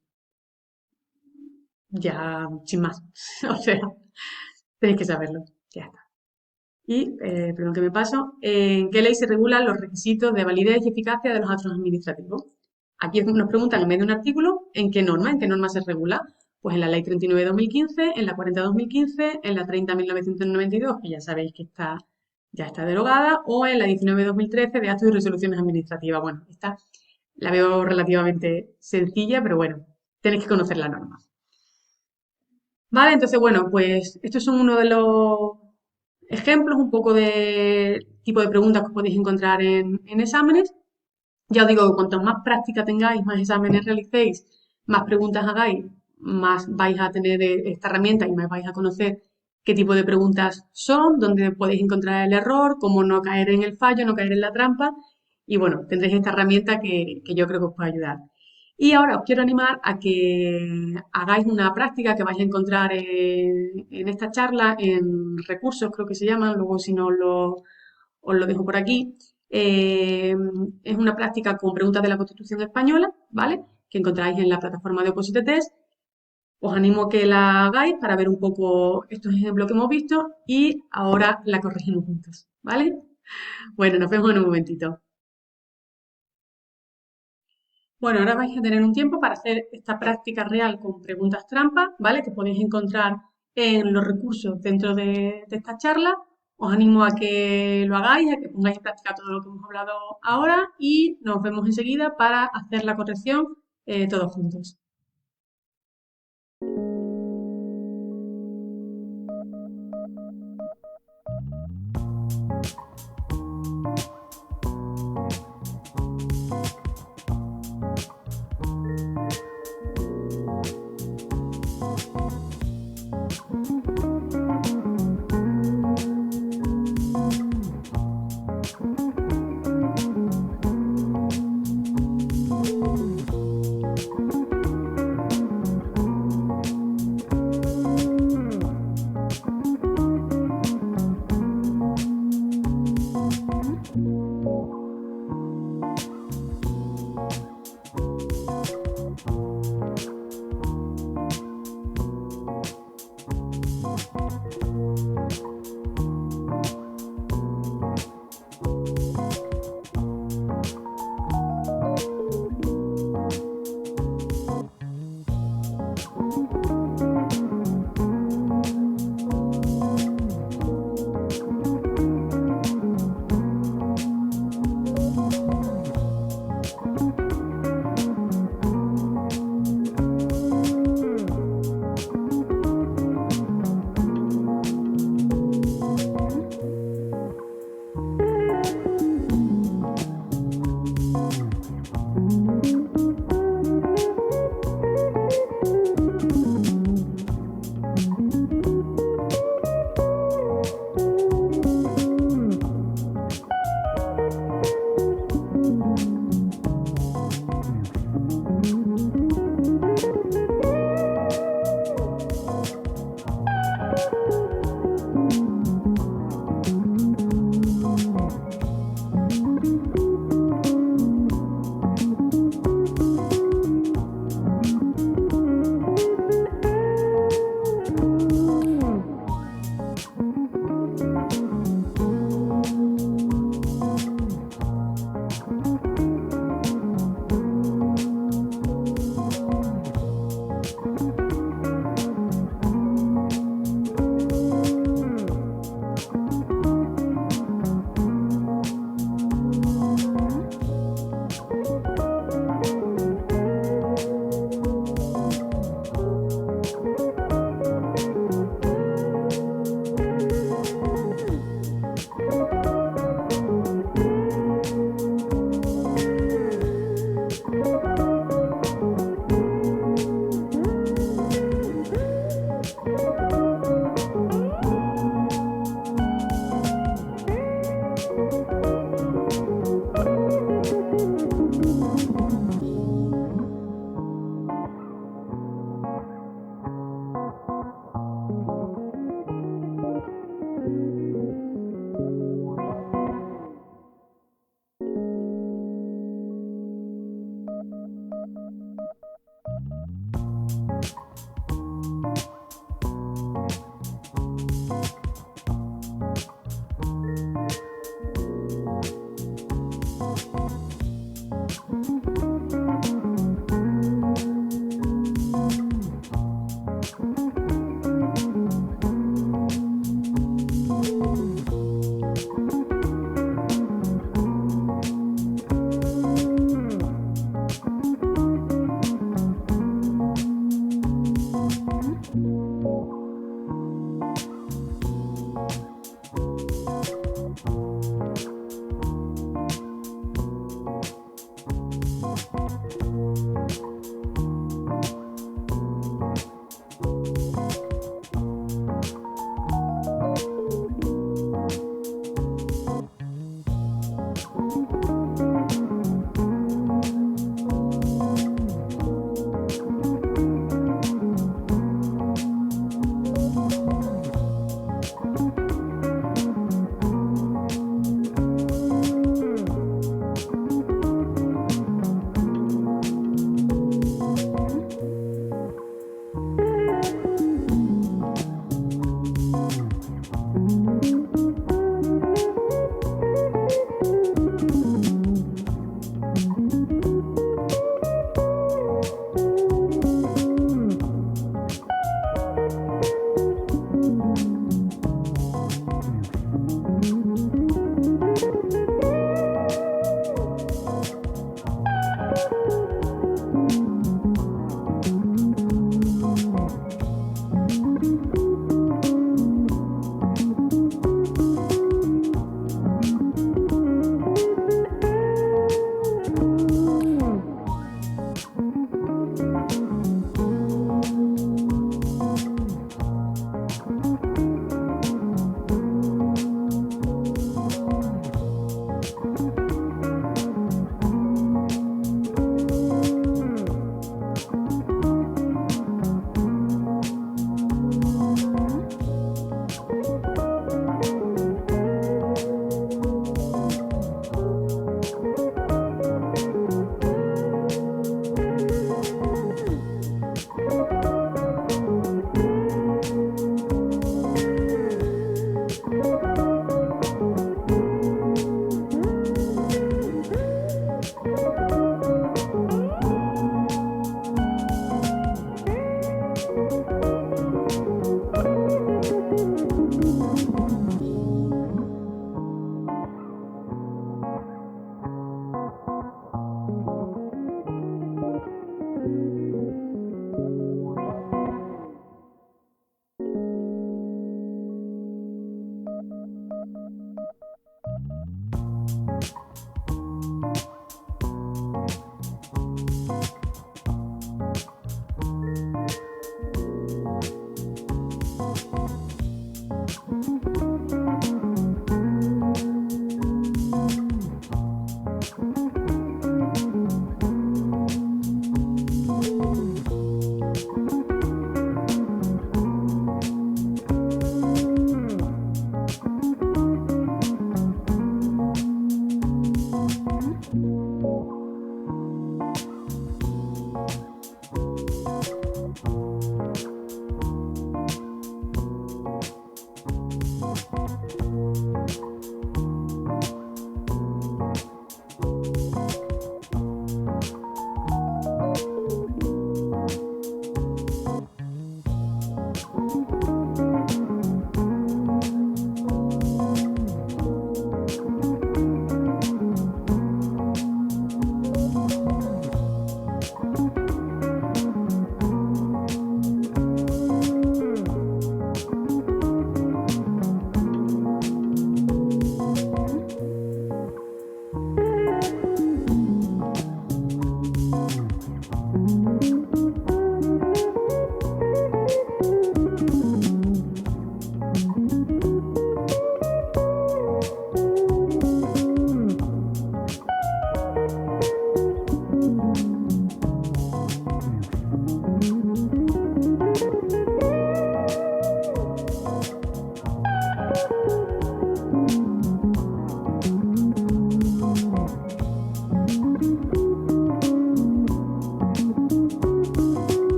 S1: Ya, sin más. O sea, tenéis que saberlo. Ya está. Y, perdón que me paso, ¿en qué ley se regulan los requisitos de validez y eficacia de los actos administrativos? Aquí nos preguntan en medio de un artículo en qué norma se regula. Pues en la Ley 39 de 2015, en la 40 de 2015, en la 30 de 1992, que ya sabéis que ya está derogada, o en la 19 de 2013 de actos y resoluciones administrativas. Bueno, esta la veo relativamente sencilla, pero bueno, tenéis que conocer la norma. Vale, entonces, bueno, pues estos son uno de los ejemplos, un poco de tipo de preguntas que podéis encontrar en exámenes. Ya os digo que cuanto más práctica tengáis, más exámenes realicéis, más preguntas hagáis, más vais a tener esta herramienta y más vais a conocer qué tipo de preguntas son, dónde podéis encontrar el error, cómo no caer en el fallo, no caer en la trampa. Y bueno, tendréis esta herramienta que yo creo que os puede ayudar. Y ahora os quiero animar a que hagáis una práctica que vais a encontrar en esta charla, en recursos creo que se llaman, luego si no os lo dejo por aquí. Eh, es una práctica con preguntas de la Constitución española, ¿vale? Que encontráis en la plataforma de Oposite Test. Os animo a que la hagáis para ver un poco estos ejemplos que hemos visto y ahora la corregimos juntos, ¿vale? Bueno, nos vemos en un momentito. Bueno, ahora vais a tener un tiempo para hacer esta práctica real con preguntas trampa, ¿vale? Que podéis encontrar en los recursos dentro de esta charla. Os animo a que lo hagáis, a que pongáis en práctica todo lo que hemos hablado ahora y nos vemos enseguida para hacer la corrección todos juntos.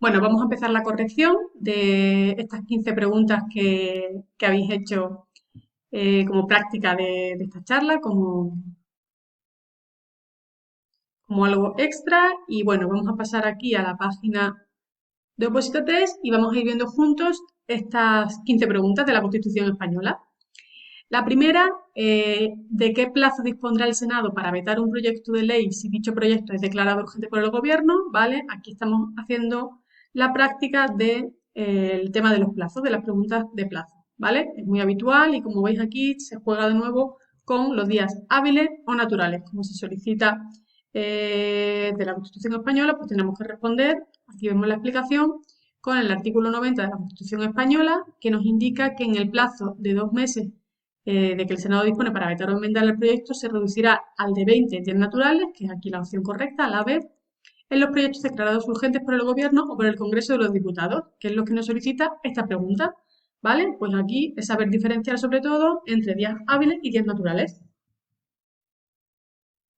S1: Bueno, vamos a empezar la corrección de estas 15 preguntas que habéis hecho como práctica de esta charla, como algo extra. Y bueno, vamos a pasar aquí a la página de Opósito Test y vamos a ir viendo juntos estas 15 preguntas de la Constitución española. La primera, ¿de qué plazo dispondrá el Senado para vetar un proyecto de ley si dicho proyecto es declarado urgente por el Gobierno? ¿Vale? Aquí estamos haciendo la práctica del tema de los plazos, de las preguntas de plazo, ¿vale? Es muy habitual y como veis aquí se juega de nuevo con los días hábiles o naturales. Como se solicita de la Constitución española, pues tenemos que responder, aquí vemos la explicación, con el artículo 90 de la Constitución española, que nos indica que en el plazo de 2 meses de que el Senado dispone para vetar o enmendar el proyecto se reducirá al de 20 días naturales, que es aquí la opción correcta, la B, en los proyectos declarados urgentes por el Gobierno o por el Congreso de los Diputados, que es lo que nos solicita esta pregunta. ¿Vale? Pues aquí es saber diferenciar sobre todo entre días hábiles y días naturales.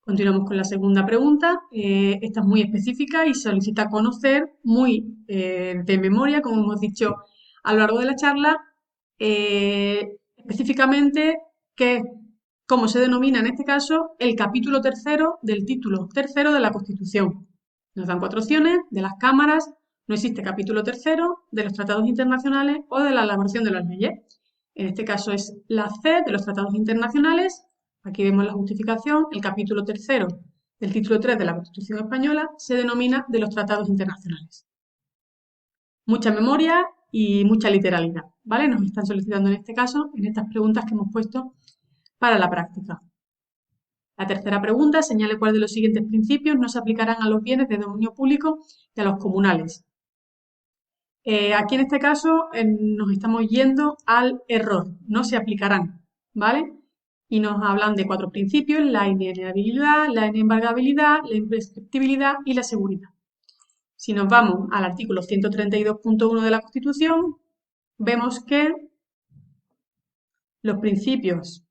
S1: Continuamos con la segunda pregunta. Esta es muy específica y solicita conocer muy de memoria, como hemos dicho a lo largo de la charla, específicamente cómo se denomina en este caso el capítulo tercero del título tercero de la Constitución. Nos dan 4 opciones de las cámaras, no existe capítulo tercero, de los tratados internacionales o de la elaboración de las leyes. En este caso es la C de los tratados internacionales. Aquí vemos la justificación. El capítulo tercero del título 3 de la Constitución española se denomina de los tratados internacionales. Mucha memoria y mucha literalidad, ¿vale? Nos están solicitando en este caso, en estas preguntas que hemos puesto para la práctica. La tercera pregunta, señale cuál de los siguientes principios no se aplicarán a los bienes de dominio público y a los comunales. Aquí en este caso nos estamos yendo al error, no se aplicarán, ¿vale? Y nos hablan de 4 principios: la inalienabilidad, la inembargabilidad, la imprescriptibilidad y la seguridad. Si nos vamos al artículo 132.1 de la Constitución, vemos que los principios,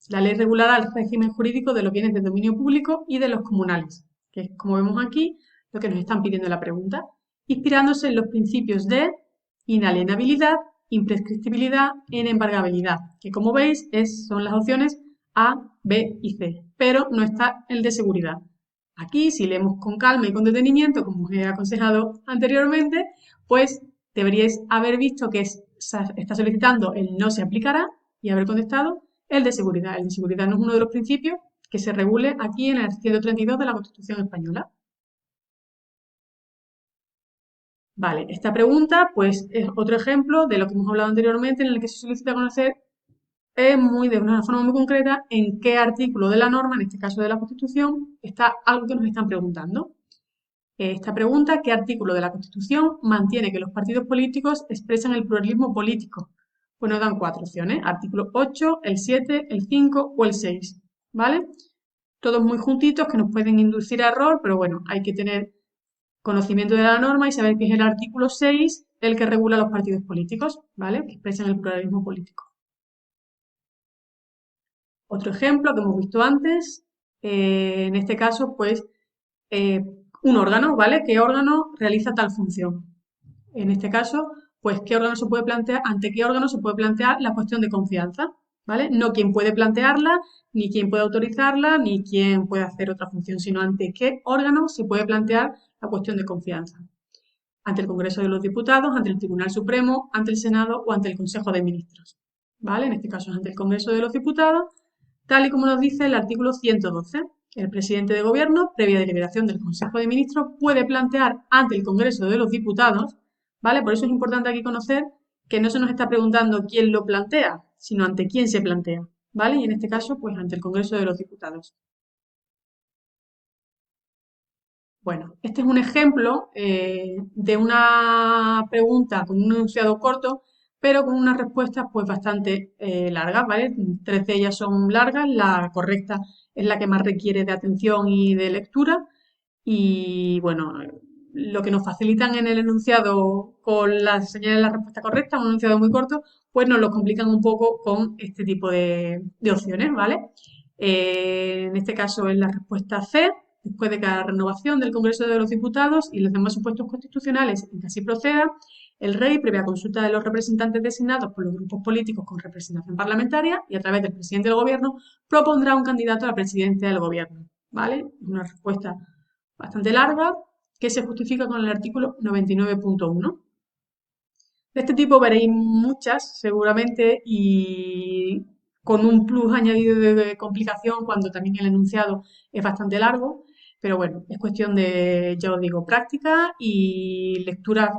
S1: la ley regulará el régimen jurídico de los bienes de dominio público y de los comunales, que es, como vemos aquí, lo que nos están pidiendo en la pregunta, inspirándose en los principios de inalienabilidad, imprescriptibilidad e inembargabilidad, que como veis son las opciones A, B y C, pero no está el de seguridad. Aquí, si leemos con calma y con detenimiento, como os he aconsejado anteriormente, pues deberíais haber visto que está solicitando el no se aplicará y haber contestado el de seguridad. El de seguridad no es uno de los principios que se regule aquí en el 132 de la Constitución española. Vale, esta pregunta pues es otro ejemplo de lo que hemos hablado anteriormente, en el que se solicita conocer de una forma muy concreta en qué artículo de la norma, en este caso de la Constitución, está algo que nos están preguntando. Esta pregunta, ¿qué artículo de la Constitución mantiene que los partidos políticos expresan el pluralismo político? Pues nos dan 4 opciones: artículo 8, el 7, el 5 o el 6, ¿vale? Todos muy juntitos que nos pueden inducir a error, pero bueno, hay que tener conocimiento de la norma y saber que es el artículo 6 el que regula los partidos políticos, ¿vale? Que expresan el pluralismo político. Otro ejemplo que hemos visto antes, en este caso, pues, un órgano, ¿vale? ¿Qué órgano realiza tal función? En este caso, pues, ¿qué órgano se puede plantear, ante qué órgano se puede plantear la cuestión de confianza? ¿Vale? No quién puede plantearla, ni quién puede autorizarla, ni quién puede hacer otra función, sino ante qué órgano se puede plantear la cuestión de confianza. Ante el Congreso de los Diputados, ante el Tribunal Supremo, ante el Senado o ante el Consejo de Ministros. ¿Vale? En este caso es ante el Congreso de los Diputados, tal y como nos dice el artículo 112. El presidente de Gobierno, previa deliberación del Consejo de Ministros, puede plantear ante el Congreso de los Diputados, ¿vale? Por eso es importante aquí conocer que no se nos está preguntando quién lo plantea, sino ante quién se plantea, ¿vale? Y en este caso, pues ante el Congreso de los Diputados. Bueno, este es un ejemplo de una pregunta con un enunciado corto, pero con unas respuestas pues bastante largas, ¿vale? 3 de ellas son largas, la correcta es la que más requiere de atención y de lectura. Y bueno, lo que nos facilitan en el enunciado con las señales de la respuesta correcta, un enunciado muy corto, pues nos lo complican un poco con este tipo de opciones, ¿vale? En este caso es la respuesta C, después de cada renovación del Congreso de los Diputados y los demás supuestos constitucionales en que así proceda, el Rey, previa consulta de los representantes designados por los grupos políticos con representación parlamentaria y a través del presidente del Gobierno, propondrá un candidato a la presidencia del Gobierno. ¿Vale? Una respuesta bastante larga que se justifica con el artículo 99.1. De este tipo veréis muchas, seguramente, y con un plus añadido de complicación cuando también el enunciado es bastante largo. Pero bueno, es cuestión de, ya os digo, práctica y lecturas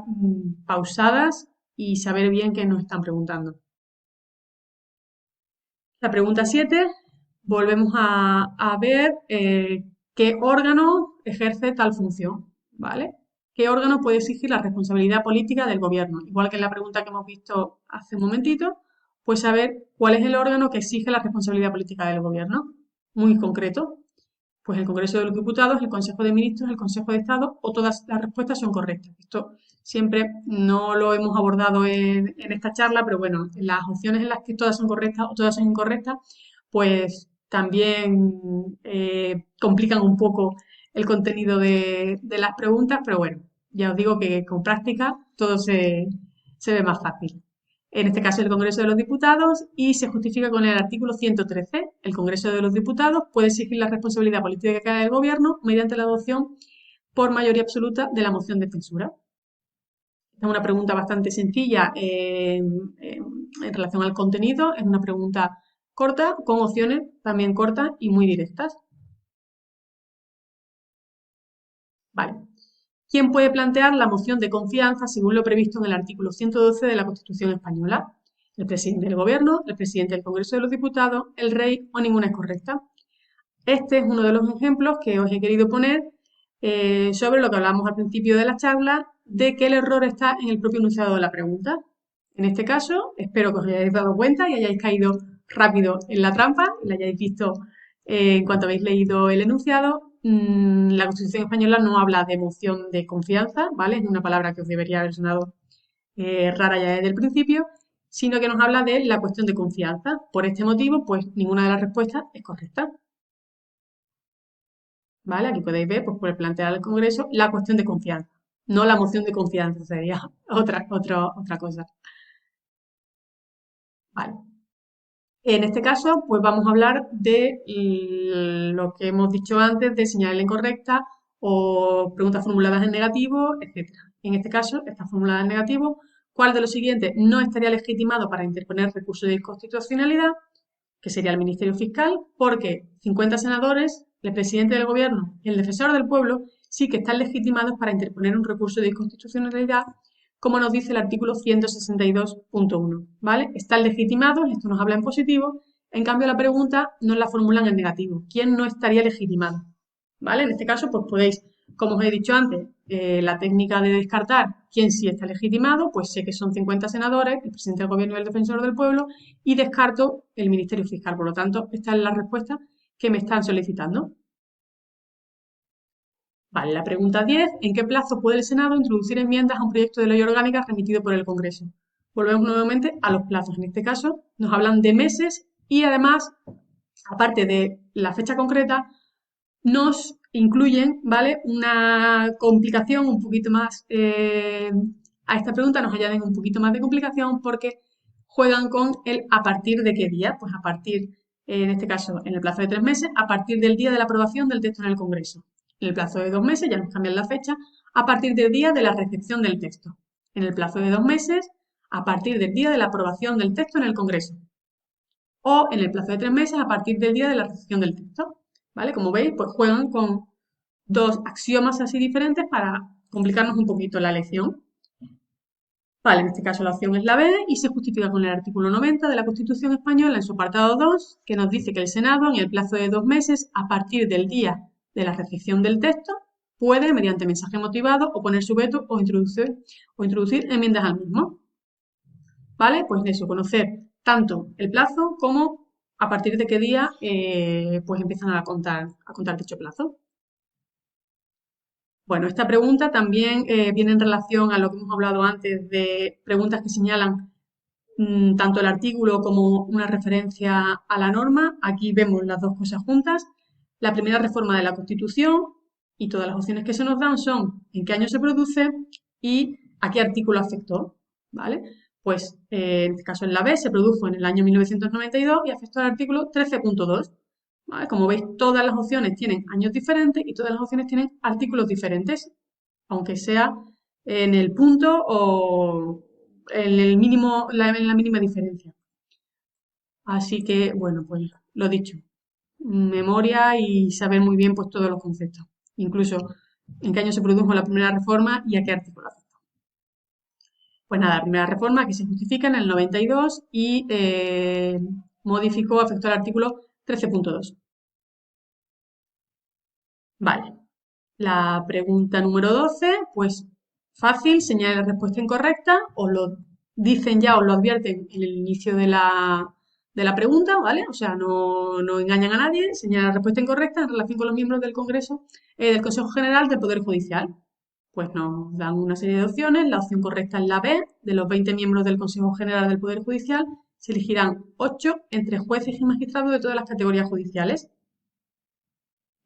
S1: pausadas y saber bien qué nos están preguntando. La pregunta 7, volvemos a ver qué órgano ejerce tal función, ¿vale? ¿Qué órgano puede exigir la responsabilidad política del gobierno? Igual que en la pregunta que hemos visto hace un momentito, pues saber cuál es el órgano que exige la responsabilidad política del gobierno. Muy concreto, pues el Congreso de los Diputados, el Consejo de Ministros, el Consejo de Estado o todas las respuestas son correctas. Esto siempre no lo hemos abordado en esta charla, pero bueno, las opciones en las que todas son correctas o todas son incorrectas, pues también complican un poco el contenido de las preguntas, pero bueno, ya os digo que con práctica todo se ve más fácil. En este caso el Congreso de los Diputados, y se justifica con el artículo 113. El Congreso de los Diputados puede exigir la responsabilidad política del Gobierno mediante la adopción por mayoría absoluta de la moción de censura. Es una pregunta bastante sencilla en relación al contenido. Es una pregunta corta, con opciones también cortas y muy directas. Vale. ¿Quién puede plantear la moción de confianza según lo previsto en el artículo 112 de la Constitución española? El presidente del Gobierno, el presidente del Congreso de los Diputados, el rey o ninguna es correcta. Este es uno de los ejemplos que os he querido poner sobre lo que hablamos al principio de la charla, de que el error está en el propio enunciado de la pregunta. En este caso, espero que os hayáis dado cuenta y hayáis caído rápido en la trampa, y la hayáis visto en cuanto habéis leído el enunciado. La Constitución española no habla de moción de confianza, ¿vale? Es una palabra que os debería haber sonado rara ya desde el principio, sino que nos habla de la cuestión de confianza. Por este motivo, pues ninguna de las respuestas es correcta. ¿Vale? Aquí podéis ver, pues puede plantear al Congreso la cuestión de confianza, no la moción de confianza, sería otra cosa. Vale. En este caso, pues vamos a hablar de lo que hemos dicho antes de señal incorrecta o preguntas formuladas en negativo, etcétera. En este caso, está formulada en negativo. ¿Cuál de los siguientes no estaría legitimado para interponer recurso de inconstitucionalidad? Que sería el Ministerio Fiscal, porque 50 senadores, el presidente del Gobierno y el defensor del pueblo sí que están legitimados para interponer un recurso de inconstitucionalidad, como nos dice el artículo 162.1, ¿vale? Están legitimados, esto nos habla en positivo, en cambio la pregunta nos la formulan en negativo. ¿Quién no estaría legitimado? ¿Vale? En este caso, pues podéis, como os he dicho antes, la técnica de descartar quién sí está legitimado, pues sé que son 50 senadores, el presidente del gobierno y el defensor del pueblo, y descarto el Ministerio Fiscal. Por lo tanto, esta es la respuesta que me están solicitando. Vale, la pregunta 10. ¿En qué plazo puede el Senado introducir enmiendas a un proyecto de ley orgánica remitido por el Congreso? Volvemos nuevamente a los plazos. En este caso, nos hablan de meses y además, aparte de la fecha concreta, nos incluyen, ¿vale? Una complicación un poquito más, a esta pregunta nos añaden un poquito más de complicación porque juegan con el a partir de qué día, pues a partir, en este caso, en el plazo de 3 meses, a partir del día de la aprobación del texto en el Congreso. En el plazo de 2 meses, ya nos cambian la fecha, a partir del día de la recepción del texto. En el plazo de 2 meses, a partir del día de la aprobación del texto en el Congreso. O en el plazo de 3 meses, a partir del día de la recepción del texto. ¿Vale? Como veis, pues juegan con dos axiomas así diferentes para complicarnos un poquito la lección. Vale, en este caso la opción es la B y se justifica con el artículo 90 de la Constitución española en su apartado 2, que nos dice que el Senado, en el plazo de 2 meses, a partir del día de la recepción del texto, puede, mediante mensaje motivado, oponer su veto o introducir enmiendas al mismo. ¿Vale? Pues de eso, conocer tanto el plazo como a partir de qué día pues empiezan a contar dicho plazo. Bueno, esta pregunta también viene en relación a lo que hemos hablado antes de preguntas que señalan tanto el artículo como una referencia a la norma. Aquí vemos las dos cosas juntas. la primera reforma de la Constitución y todas las opciones que se nos dan son en qué año se produce y a qué artículo afectó, ¿vale? Pues en este caso en la B se produjo en el año 1992 y afectó al artículo 13.2. ¿Vale? Como veis, todas las opciones tienen años diferentes y todas las opciones tienen artículos diferentes, aunque sea en el punto o en el mínimo, en la mínima diferencia. Así que, bueno, pues lo dicho, memoria y saber muy bien pues todos los conceptos, incluso en qué año se produjo la primera reforma y a qué artículo afectó. Pues nada, la primera reforma que se justifica en el 92 y modificó, afectó al artículo 13.2. Vale. La pregunta número 12, pues fácil, señala la respuesta incorrecta, os lo dicen ya, os lo advierten en el inicio de la pregunta, ¿vale? O sea, no engañan a nadie, señala la respuesta incorrecta en relación con los miembros del Congreso, del Consejo General del Poder Judicial. Pues nos dan una serie de opciones, la opción correcta es la B, de los 20 miembros del Consejo General del Poder Judicial, se elegirán 8 entre jueces y magistrados de todas las categorías judiciales.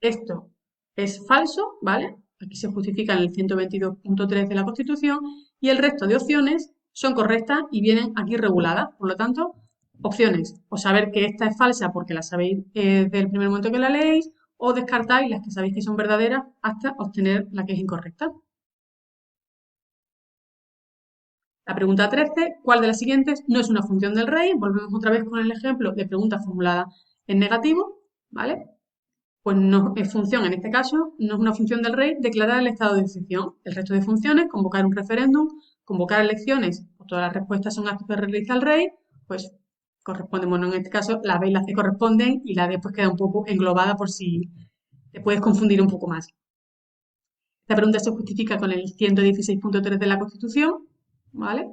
S1: Esto es falso, ¿vale? Aquí se justifica en el 122.3 de la Constitución y el resto de opciones son correctas y vienen aquí reguladas. Por lo tanto, opciones o saber que esta es falsa porque la sabéis desde el primer momento que la leéis o descartáis las que sabéis que son verdaderas hasta obtener la que es incorrecta. La pregunta 13, ¿cuál de las siguientes no es una función del rey? Volvemos otra vez con el ejemplo de pregunta formulada en negativo, ¿vale? Pues no es función, en este caso, no es una función del rey declarar el estado de excepción. El resto de funciones, convocar un referéndum, convocar elecciones, o todas las respuestas son actos que realiza el rey, pues corresponden, bueno, en este caso la B y la C corresponden y la D pues queda un poco englobada por si te puedes confundir un poco más. Esta pregunta se justifica con el 116.3 de la Constitución, ¿vale?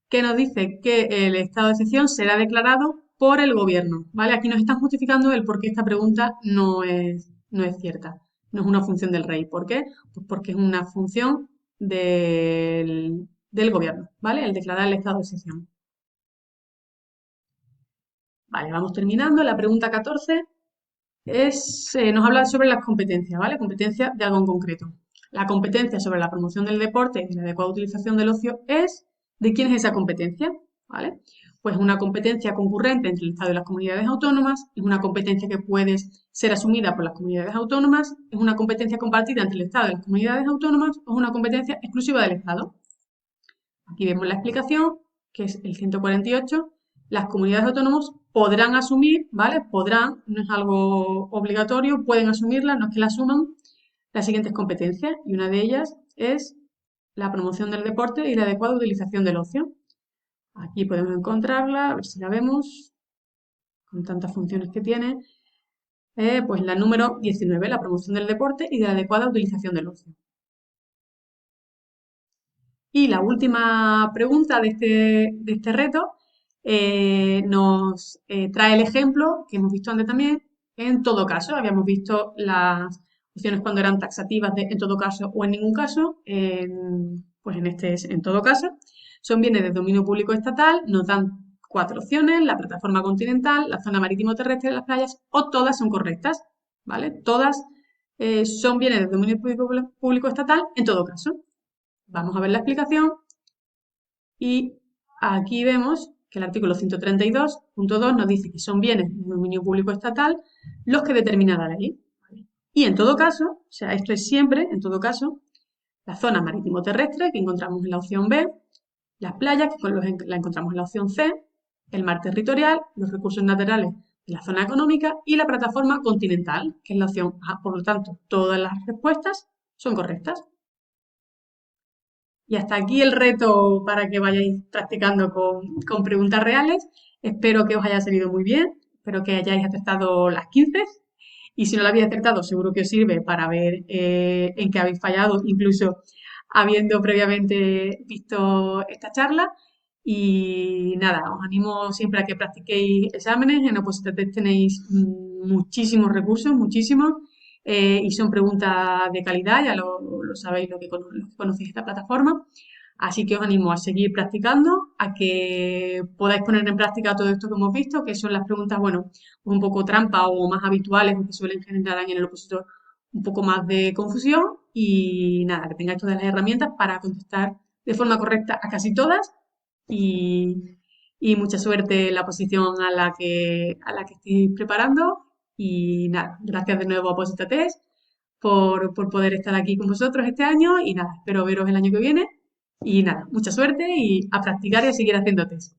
S1: Que nos dice que el estado de excepción será declarado por el gobierno, ¿vale? Aquí nos están justificando el por qué esta pregunta no es cierta, no es una función del rey. ¿Por qué? Pues porque es una función del gobierno, ¿vale? El declarar el estado de excepción. Vale, vamos terminando. La pregunta 14 nos habla sobre las competencias, ¿vale? Competencias de algo en concreto. La competencia sobre la promoción del deporte y la adecuada utilización del ocio es ¿de quién es esa competencia? ¿Vale? Pues una competencia concurrente entre el Estado y las comunidades autónomas, es una competencia que puede ser asumida por las comunidades autónomas, es una competencia compartida entre el Estado y las comunidades autónomas, o es una competencia exclusiva del Estado. Aquí vemos la explicación, que es el 148. Las comunidades autónomas podrán asumir, ¿vale? Podrán, no es algo obligatorio, pueden asumirla, no es que la asuman, las siguientes competencias. Y una de ellas es la promoción del deporte y la adecuada utilización del ocio. Aquí podemos encontrarla, a ver si la vemos, con tantas funciones que tiene. Pues la número 19, la promoción del deporte y de la adecuada utilización del ocio. Y la última pregunta de este reto nos trae el ejemplo que hemos visto antes también. En todo caso, habíamos visto las opciones cuando eran taxativas de en todo caso o en ningún caso. Pues en este es en todo caso. Son bienes de dominio público estatal, nos dan 4 opciones, la plataforma continental, la zona marítimo-terrestre, las playas, o todas son correctas, ¿vale? Todas son bienes de dominio público estatal en todo caso. Vamos a ver la explicación y aquí vemos que el artículo 132.2 nos dice que son bienes de dominio público estatal los que determina la ley. Y en todo caso, o sea, esto es siempre, en todo caso, la zona marítimo-terrestre que encontramos en la opción B, las playas que la encontramos en la opción C, el mar territorial, los recursos naturales de la zona económica y la plataforma continental, que es la opción A. Por lo tanto, todas las respuestas son correctas. Y hasta aquí el reto para que vayáis practicando con preguntas reales. Espero que os haya salido muy bien, espero que hayáis acertado las 15 y si no lo habéis acertado seguro que os sirve para ver en qué habéis fallado, incluso habiendo previamente visto esta charla. Y nada, os animo siempre a que practiquéis exámenes. En Oposites tenéis muchísimos recursos, muchísimos y son preguntas de calidad, ya lo sabéis lo que conocéis esta plataforma. Así que os animo a seguir practicando, a que podáis poner en práctica todo esto que hemos visto, que son las preguntas, bueno, un poco trampa o más habituales o que suelen generar en el opositor un poco más de confusión y nada, que tengáis todas las herramientas para contestar de forma correcta a casi todas y, y mucha suerte en la posición a la que estéis preparando y nada, gracias de nuevo a Positates por poder estar aquí con vosotros este año y nada, espero veros el año que viene y nada, mucha suerte y a practicar y a seguir haciendo test.